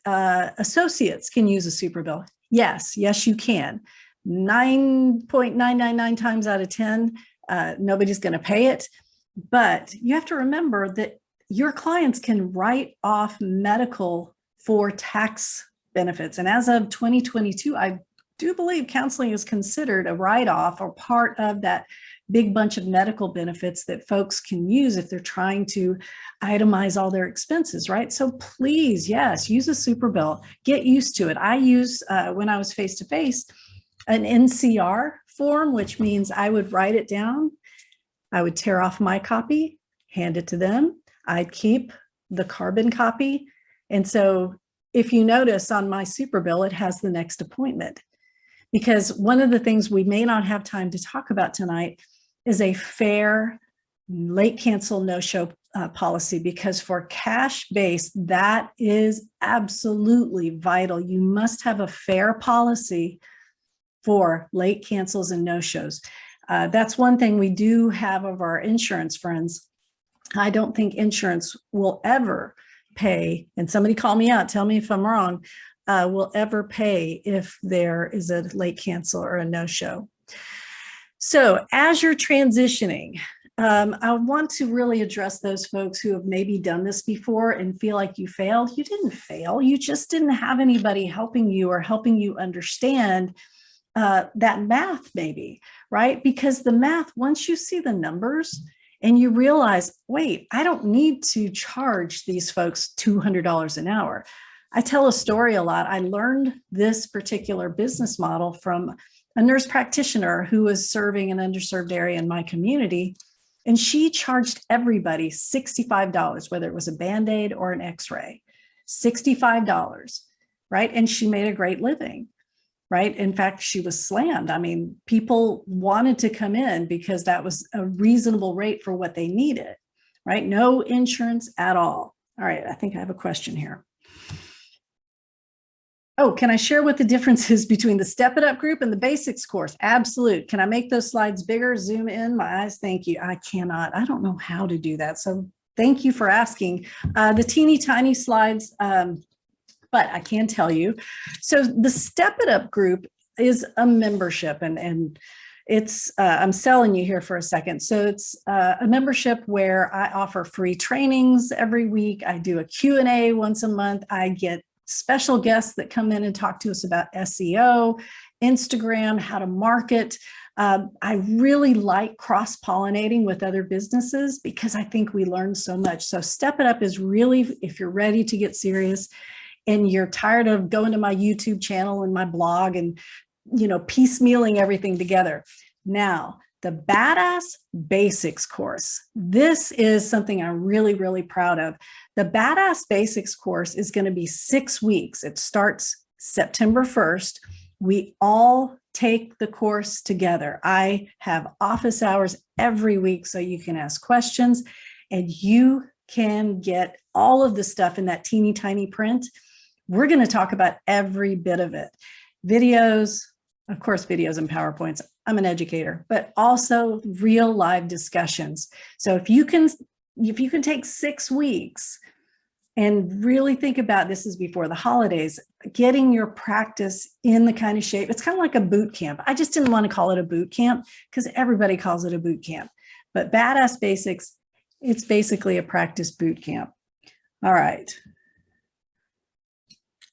associates can use a super bill. Yes, you can. 9.999 times out of 10, nobody's going to pay it. But you have to remember that your clients can write off medical for tax benefits. And as of 2022, I do believe counseling is considered a write-off or part of that big bunch of medical benefits that folks can use if they're trying to itemize all their expenses, right? So please, yes, use a super bill. Get used to it. I use, when I was face-to-face, an NCR form, which means I would write it down. I would tear off my copy, hand it to them. I'd keep the carbon copy. And so if you notice on my super bill, it has the next appointment. Because one of the things we may not have time to talk about tonight is a fair late cancel no-show policy, because for cash-based, that is absolutely vital. You must have a fair policy for late cancels and no-shows. That's one thing we do have of our insurance friends. I don't think insurance will ever pay, and somebody call me out, tell me if I'm wrong, will ever pay if there is a late cancel or a no-show. So as you're transitioning, I want to really address those folks who have maybe done this before and feel like you failed. You didn't fail. You just didn't have anybody helping you or helping you understand that math maybe, right? Because the math, once you see the numbers and you realize, wait, I don't need to charge these folks $200 an hour. I tell a story a lot. I learned this particular business model from a nurse practitioner who was serving an underserved area in my community. And she charged everybody $65, whether it was a Band-Aid or an X-ray, $65, right? And she made a great living, right? In fact, she was slammed. I mean, people wanted to come in because that was a reasonable rate for what they needed, right? No insurance at all. All right, I think I have a question here. Oh, can I share what the difference is between the Step It Up group and the basics course? Absolute. Can I make those slides bigger? Zoom in my eyes. Thank you. I cannot. I don't know how to do that. So thank you for asking. The teeny tiny slides, but I can tell you. So the Step It Up group is a membership, and it's, I'm selling you here for a second. So it's a membership where I offer free trainings every week. I do a Q&A once a month. I get special guests that come in and talk to us about SEO, Instagram, how to market. I really like cross-pollinating with other businesses because I think we learn so much. So Step It Up is really, if you're ready to get serious and you're tired of going to my YouTube channel and my blog and, you know, piecemealing everything together. Now, the Badass Basics course. This is something I'm really, really proud of. The Badass Basics course is going to be 6 weeks. It starts September 1st. We all take the course together. I have office hours every week so you can ask questions, and you can get all of the stuff in that teeny tiny print. We're going to talk about every bit of it. Videos, of course, videos and PowerPoints. I'm an educator, but also real live discussions. So if you can take 6 weeks and really think about, this is before the holidays, getting your practice in the kind of shape. It's kind of like a boot camp. I just didn't want to call it a boot camp because everybody calls it a boot camp. But Badass Basics, it's basically a practice boot camp. All right.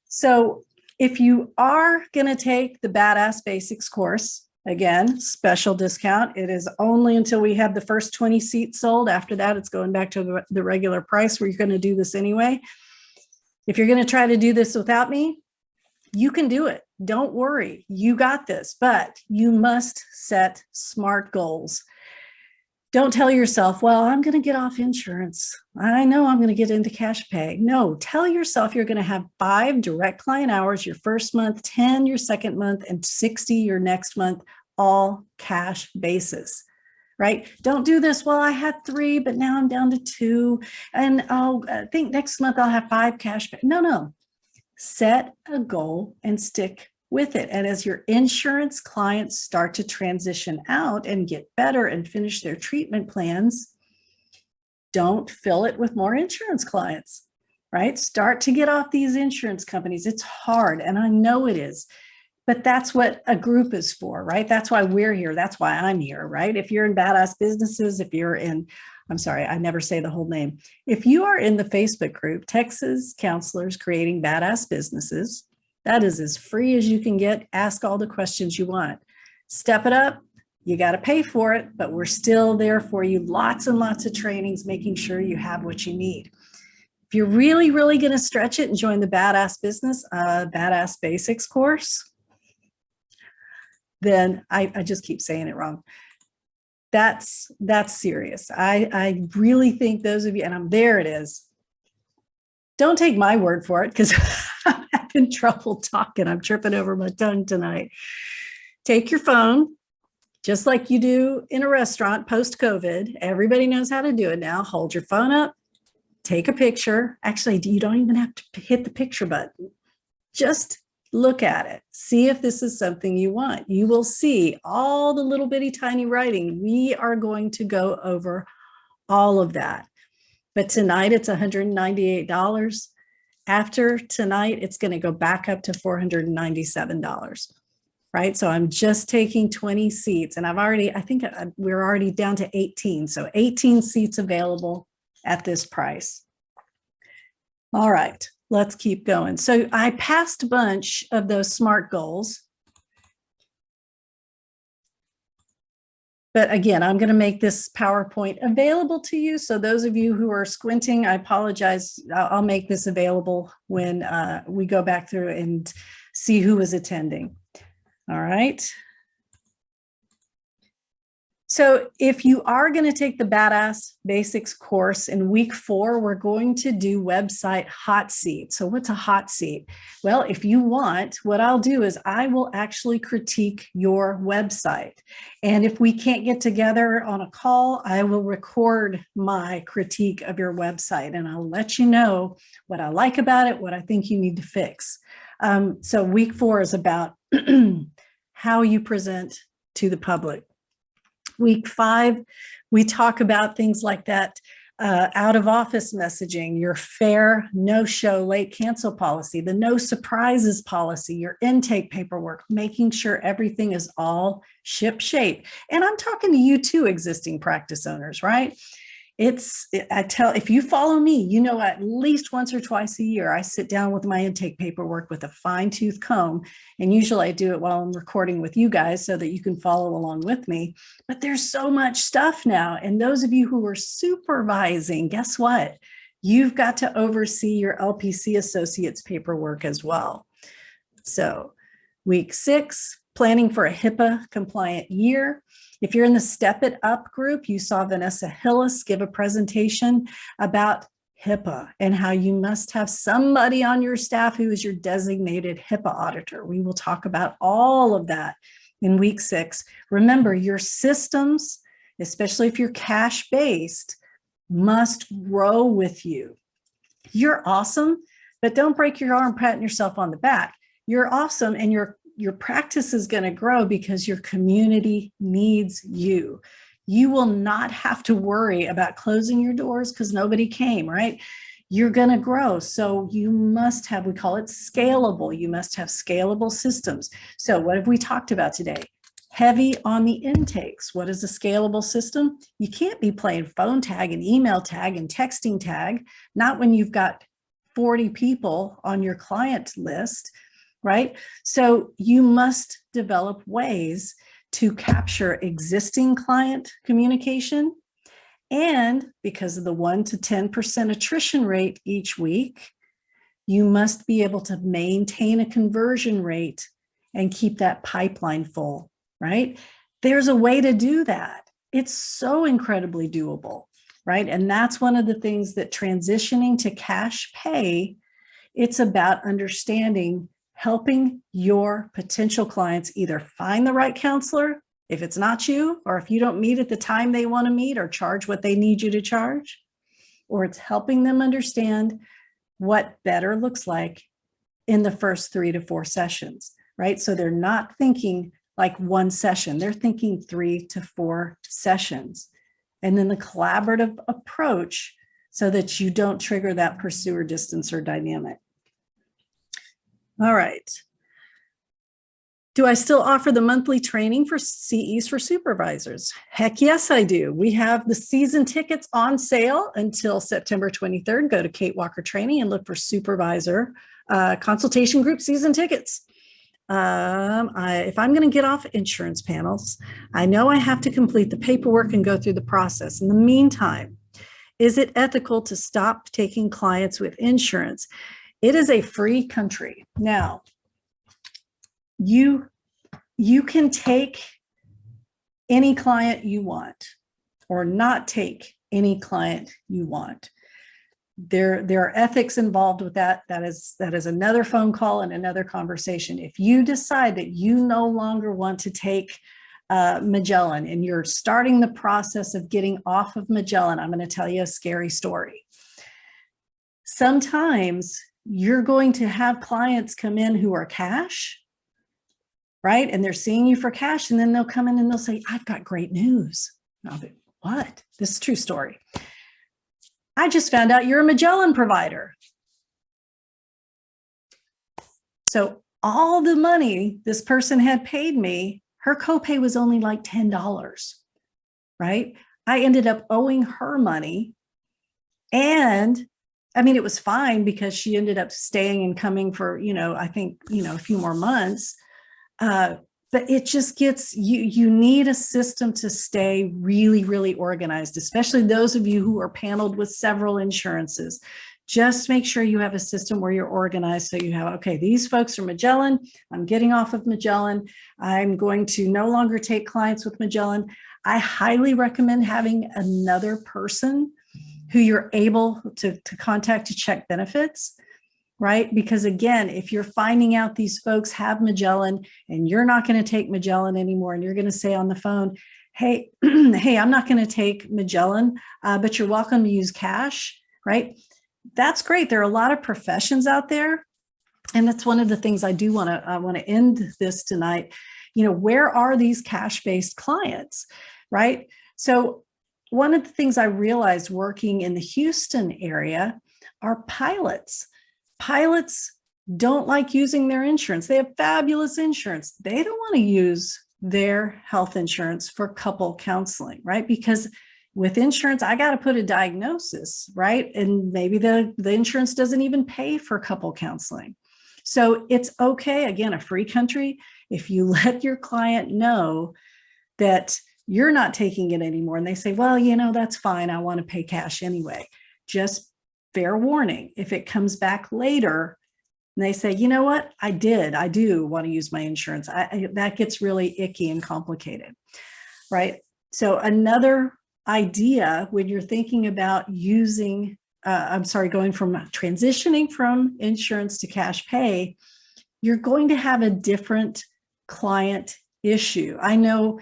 So if you are going to take the Badass Basics course, again, special discount. It is only until we have the first 20 seats sold. After that, it's going back to the regular price where you're going to do this anyway. If you're going to try to do this without me, you can do it. Don't worry. You got this, but you must set SMART goals. Don't tell yourself, well, I'm going to get off insurance. I know I'm going to get into cash pay. No, tell yourself you're going to have 5 direct client hours your first month, 10 your second month, and 60 your next month, all cash basis, right? Don't do this, well, I had 3, but now I'm down to 2. And I think next month I'll have 5 cash pay. No. Set a goal and stick with it. And as your insurance clients start to transition out and get better and finish their treatment plans, don't fill it with more insurance clients, right? Start to get off these insurance companies. It's hard, and I know it is, but that's what a group is for, right? That's why we're here. That's why I'm here, right? If you're in Badass Businesses, if you're in, I'm sorry, I never say the whole name. If you are in the Facebook group, Texas Counselors Creating Badass Businesses, that is as free as you can get. Ask all the questions you want. Step it up. You got to pay for it, but we're still there for you. Lots and lots of trainings, making sure you have what you need. If you're really, really going to stretch it and join the Badass Badass Basics course, then I just keep saying it wrong. That's serious. I really think those of you, and there it is. Don't take my word for it because I'm having trouble talking. I'm tripping over my tongue tonight. Take your phone, just like you do in a restaurant post-COVID. Everybody knows how to do it now. Hold your phone up, take a picture. Actually, you don't even have to hit the picture button. Just look at it. See if this is something you want. You will see all the little bitty tiny writing. We are going to go over all of that. But tonight it's $198. After tonight, it's going to go back up to $497, right? So I'm just taking 20 seats, and I think we're already down to 18. So 18 seats available at this price. All right, let's keep going. So I passed a bunch of those SMART goals. But again, I'm going to make this PowerPoint available to you. So those of you who are squinting, I apologize. I'll make this available when we go back through and see who is attending. All right. So if you are going to take the Badass Basics course in week 4, we're going to do website hot seat. So what's a hot seat? Well, if you want, what I'll do is I will actually critique your website. And if we can't get together on a call, I will record my critique of your website and I'll let you know what I like about it, what I think you need to fix. So week 4 is about how you present to the public. Week 5, we talk about things like that out of office messaging, your fair, no-show, late cancel policy, the no surprises policy, your intake paperwork, making sure everything is all ship shape. And I'm talking to you too, existing practice owners, right? If you follow me, you know, at least once or twice a year, I sit down with my intake paperwork with a fine-tooth comb. And usually I do it while I'm recording with you guys so that you can follow along with me. But there's so much stuff now. And those of you who are supervising, guess what? You've got to oversee your LPC associates paperwork as well. So week 6, planning for a HIPAA compliant year. If you're in the Step It Up group, you saw Vanessa Hillis give a presentation about HIPAA and how you must have somebody on your staff who is your designated HIPAA auditor. We will talk about all of that in week 6. Remember, your systems, especially if you're cash-based, must grow with you. You're awesome, but don't break your arm patting yourself on the back. You're awesome, and your practice is going to grow because your community needs you. You will not have to worry about closing your doors because nobody came, right? You're going to grow. So you must have, we call it scalable. You must have scalable systems. So what have we talked about today? Heavy on the intakes. What is a scalable system? You can't be playing phone tag and email tag and texting tag, not when you've got 40 people on your client list, right? So you must develop ways to capture existing client communication. And because of the 1 to 10% attrition rate each week, you must be able to maintain a conversion rate and keep that pipeline full, right? There's a way to do that. It's so incredibly doable, right? And that's one of the things that transitioning to cash pay, it's about understanding, helping your potential clients either find the right counselor, if it's not you, or if you don't meet at the time they want to meet or charge what they need you to charge, or it's helping them understand what better looks like in the first 3 to 4 sessions, right? So they're not thinking like one session, they're thinking 3 to 4 sessions. And then the collaborative approach so that you don't trigger that pursuer distancer dynamic. All right. Do I still offer the monthly training for CEs for supervisors? Heck yes, I do. We have the season tickets on sale until September 23rd. Go to Kate Walker Training and look for supervisor consultation group season tickets. If I'm going to get off insurance panels, I know I have to complete the paperwork and go through the process. In the meantime, is it ethical to stop taking clients with insurance? It is a free country. Now, you can take any client you want or not take any client you want. There are ethics involved with that. That is another phone call and another conversation. If you decide that you no longer want to take Magellan and you're starting the process of getting off of Magellan, I'm going to tell you a scary story. Sometimes you're going to have clients come in who are cash, right? And they're seeing you for cash, and then they'll come in and they'll say, I've got great news. And I'll be, what? This is a true story. I just found out you're a Magellan provider. So all the money this person had paid me, her copay was only like $10, right? I ended up owing her money. And I mean, it was fine because she ended up staying and coming for, I think, a few more months. But it just gets, you need a system to stay really, really organized, especially those of you who are paneled with several insurances. Just make sure you have a system where you're organized. So you have, okay, these folks are Magellan. I'm getting off of Magellan. I'm going to no longer take clients with Magellan. I highly recommend having another person who you're able to contact to check benefits, right? Because again, if you're finding out these folks have Magellan and you're not going to take Magellan anymore, and you're going to say on the phone, hey, hey, I'm not going to take Magellan, but you're welcome to use cash, right? That's great. There are a lot of professions out there. And that's one of the things I do want to end this tonight. Where are these cash-based clients, right? So one of the things I realized working in the Houston area are pilots. Pilots don't like using their insurance. They have fabulous insurance. They don't want to use their health insurance for couple counseling, right? Because with insurance, I got to put a diagnosis, right? And maybe the insurance doesn't even pay for couple counseling. So it's okay, again, a free country, if you let your client know that you're not taking it anymore. And they say, well, that's fine. I want to pay cash anyway. Just fair warning. If it comes back later and they say, you know what, I do want to use my insurance, that gets really icky and complicated, right? So another idea when you're thinking about going from transitioning from insurance to cash pay, you're going to have a different client issue. I know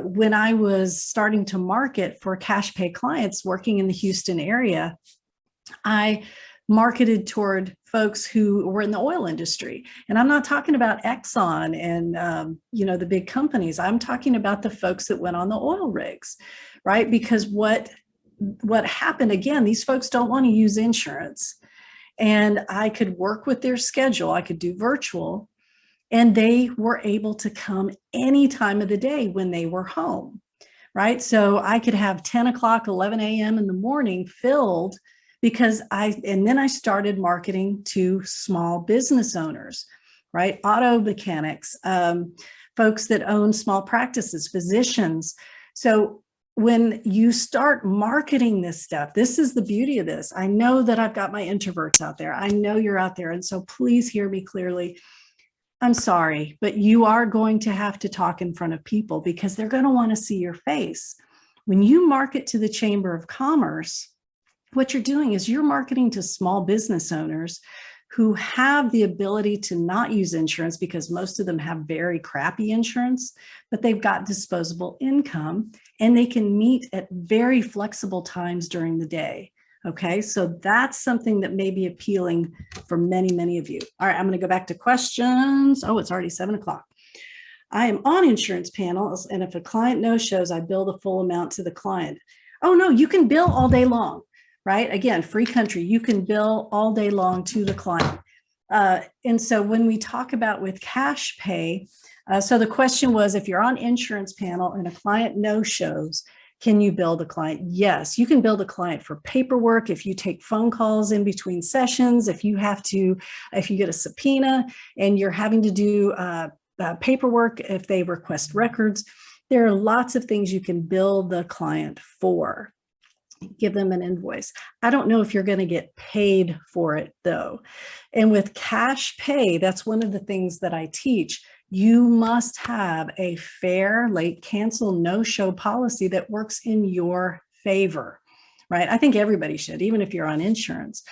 when I was starting to market for cash pay clients working in the Houston area, I marketed toward folks who were in the oil industry. And I'm not talking about Exxon and, the big companies. I'm talking about the folks that went on the oil rigs, right? Because what happened, again, these folks don't want to use insurance. And I could work with their schedule. I could do virtual, and they were able to come any time of the day when they were home, right? So I could have 10 o'clock, 11 a.m. in the morning filled and then I started marketing to small business owners, right? Auto mechanics, folks that own small practices, physicians. So when you start marketing this stuff, this is the beauty of this. I know that I've got my introverts out there. I know you're out there. And so please hear me clearly. I'm sorry, but you are going to have to talk in front of people because they're going to want to see your face. When you market to the Chamber of Commerce, what you're doing is you're marketing to small business owners who have the ability to not use insurance because most of them have very crappy insurance, but they've got disposable income and they can meet at very flexible times during the day. Okay, so that's something that may be appealing for many, many of you. All right, I'm going to go back to questions. Oh, it's already 7 o'clock. I am on insurance panels, and if a client no-shows, I bill the full amount to the client. Oh, no, you can bill all day long, right? Again, free country, you can bill all day long to the client. And so when we talk about with cash pay, so the question was, if you're on insurance panel and a client no-shows, can you bill the client? Yes, you can bill the client for paperwork. If you take phone calls in between sessions, if you get a subpoena and you're having to do paperwork, if they request records, there are lots of things you can bill the client for. Give them an invoice. I don't know if you're going to get paid for it though. And with cash pay, that's one of the things that I teach. You must have a fair late cancel no-show policy that works in your favor, right? I think everybody should, even if you're on insurance.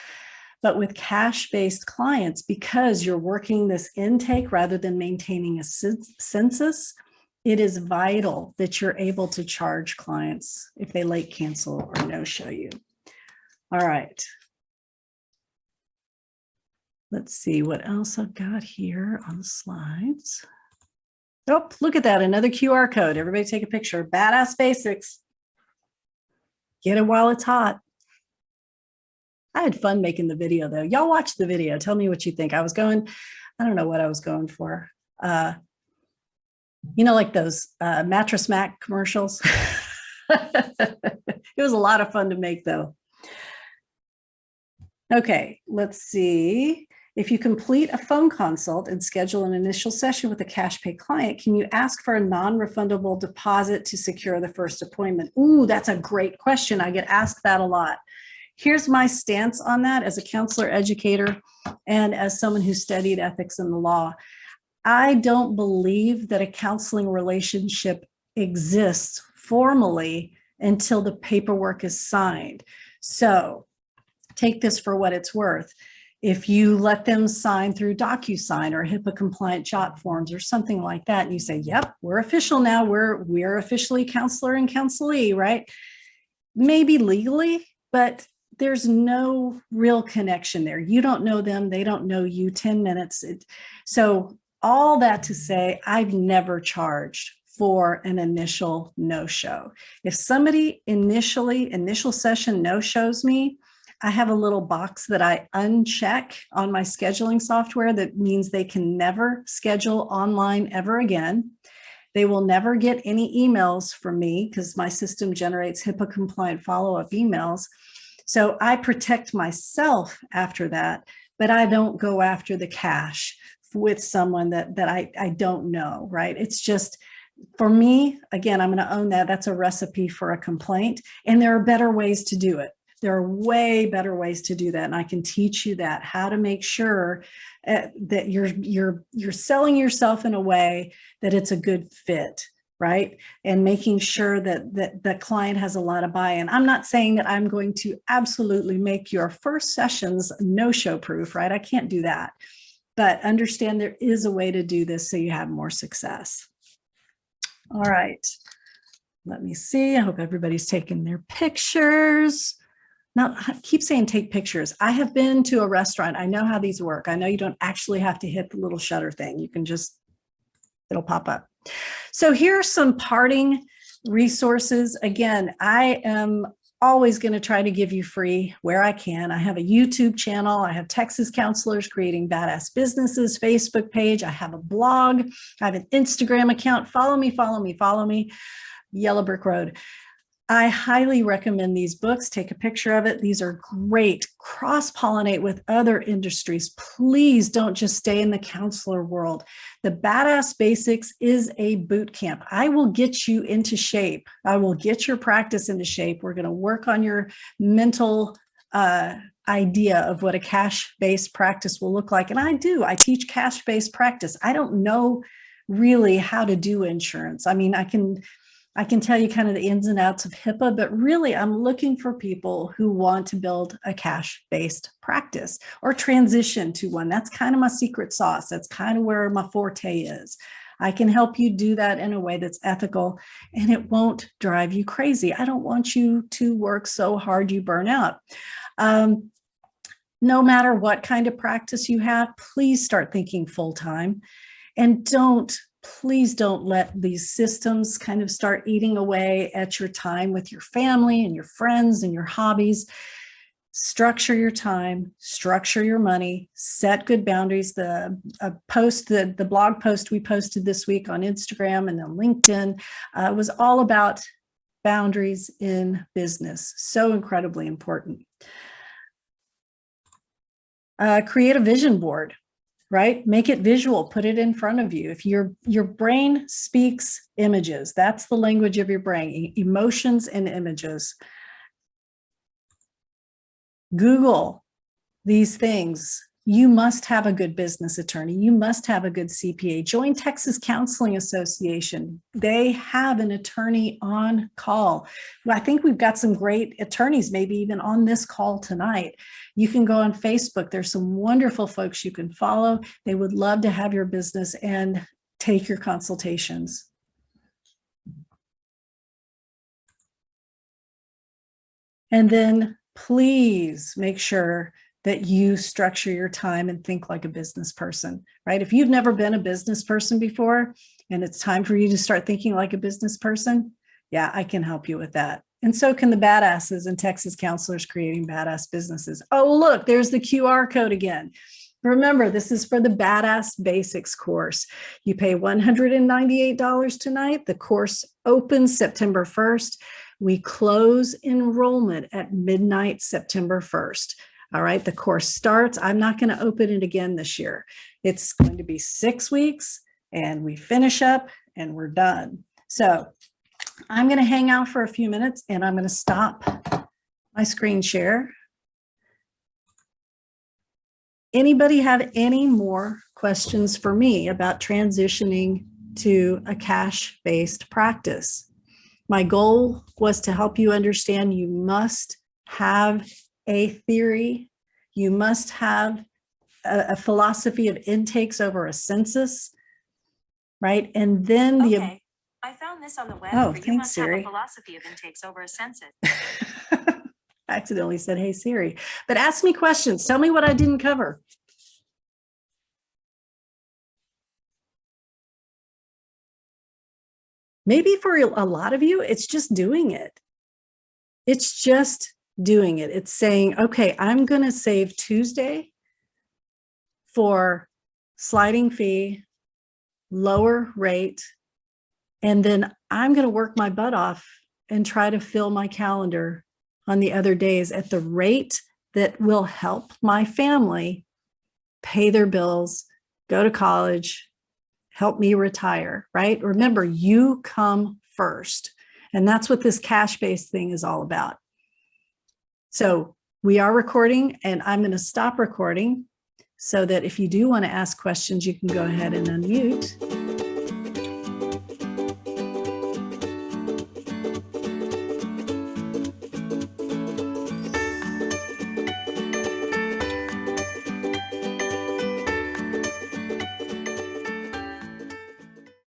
But with cash-based clients, because you're working this intake rather than maintaining a census, it is vital that you're able to charge clients if they late cancel or no-show you. All right. Let's see what else I've got here on the slides. Oh, look at that, another QR code. Everybody take a picture. Badass basics. Get it while it's hot. I had fun making the video though. Y'all watch the video. Tell me what you think. I don't know what I was going for. Like those Mattress Mac commercials. It was a lot of fun to make though. Okay, let's see. If you complete a phone consult and schedule an initial session with a cash pay client, can you ask for a non-refundable deposit to secure the first appointment? Ooh, that's a great question. I get asked that a lot. Here's my stance on that as a counselor educator and as someone who studied ethics and the law. I don't believe that a counseling relationship exists formally until the paperwork is signed. So take this for what it's worth. If you let them sign through DocuSign or HIPAA compliant jot forms or something like that, and you say, yep, we're official now, we're officially counselor and counselee, right? Maybe legally, but there's no real connection there. You don't know them, they don't know you, 10 minutes. So all that to say, I've never charged for an initial no-show. If somebody initial session no-shows me, I have a little box that I uncheck on my scheduling software that means they can never schedule online ever again. They will never get any emails from me because my system generates HIPAA compliant follow-up emails. So I protect myself after that, but I don't go after the cash with someone that I don't know, right? It's just, for me, again, I'm going to own that. That's a recipe for a complaint. And there are better ways to do it. There are way better ways to do that. And I can teach you that, how to make sure that you're selling yourself in a way that it's a good fit, right? And making sure that the client has a lot of buy-in. I'm not saying that I'm going to absolutely make your first sessions no-show proof, right? I can't do that. But understand there is a way to do this so you have more success. All right. Let me see. I hope everybody's taking their pictures. Now, I keep saying take pictures. I have been to a restaurant. I know how these work. I know you don't actually have to hit the little shutter thing. You can just, it'll pop up. So here are some parting resources. Again, I am always going to try to give you free where I can. I have a YouTube channel. I have Texas Counselors Creating Badass Businesses Facebook page. I have a blog. I have an Instagram account. Follow me, follow me, follow me. Yellow Brick Road. I highly recommend these books. Take a picture of it. These are great. Cross-pollinate with other industries. Please don't just stay in the counselor world. The Badass Basics is a boot camp. I will get you into shape. I will get your practice into shape. We're going to work on your mental idea of what a cash-based practice will look like. And I teach cash-based practice. I don't know really how to do insurance. I mean, I can tell you kind of the ins and outs of HIPAA, but really I'm looking for people who want to build a cash-based practice or transition to one. That's kind of my secret sauce. That's kind of where my forte is. I can help you do that in a way that's ethical and it won't drive you crazy. I don't want you to work so hard you burn out. No matter what kind of practice you have, please start thinking full-time and please don't let these systems kind of start eating away at your time with your family and your friends and your hobbies. Structure your time, structure your money, set good boundaries. The blog post we posted this week on Instagram and on LinkedIn was all about boundaries in business. So incredibly important. Create a vision board. Right? Make it visual, put it in front of you. If your brain speaks images, that's the language of your brain, emotions and images. Google these things. You must have a good business attorney. You must have a good CPA. Join Texas Counseling Association. They have an attorney on call. I think we've got some great attorneys, maybe even on this call tonight. You can go on Facebook. There's some wonderful folks you can follow. They would love to have your business and take your consultations. And then please make sure that you structure your time and think like a business person, right? If you've never been a business person before and it's time for you to start thinking like a business person, yeah, I can help you with that. And so can the badasses and Texas Counselors Creating Badass Businesses. Oh, look, there's the QR code again. Remember, this is for the Badass Basics course. You pay $198 tonight. The course opens September 1st. We close enrollment at midnight, September 1st. All right, the course starts. I'm not going to open it again this year. It's going to be 6 weeks and we finish up and we're done. So I'm going to hang out for a few minutes and I'm going to stop my screen share. Anybody have any more questions for me about transitioning to a cash-based practice? My goal was to help you understand you must have a theory. You must have a philosophy of intakes over a census, right? And then okay. I found this on the web. Oh, for you thanks, must Siri. have a philosophy of intakes over a census. I accidentally said, hey, Siri. But ask me questions. Tell me what I didn't cover. Maybe for a lot of you, it's just doing it. It's just doing it. It's saying, okay, I'm going to save Tuesday for sliding fee, lower rate, and then I'm going to work my butt off and try to fill my calendar on the other days at the rate that will help my family pay their bills, go to college, help me retire, right? Remember, you come first. And that's what this cash-based thing is all about. So we are recording and I'm going to stop recording so that if you do want to ask questions, you can go ahead and unmute.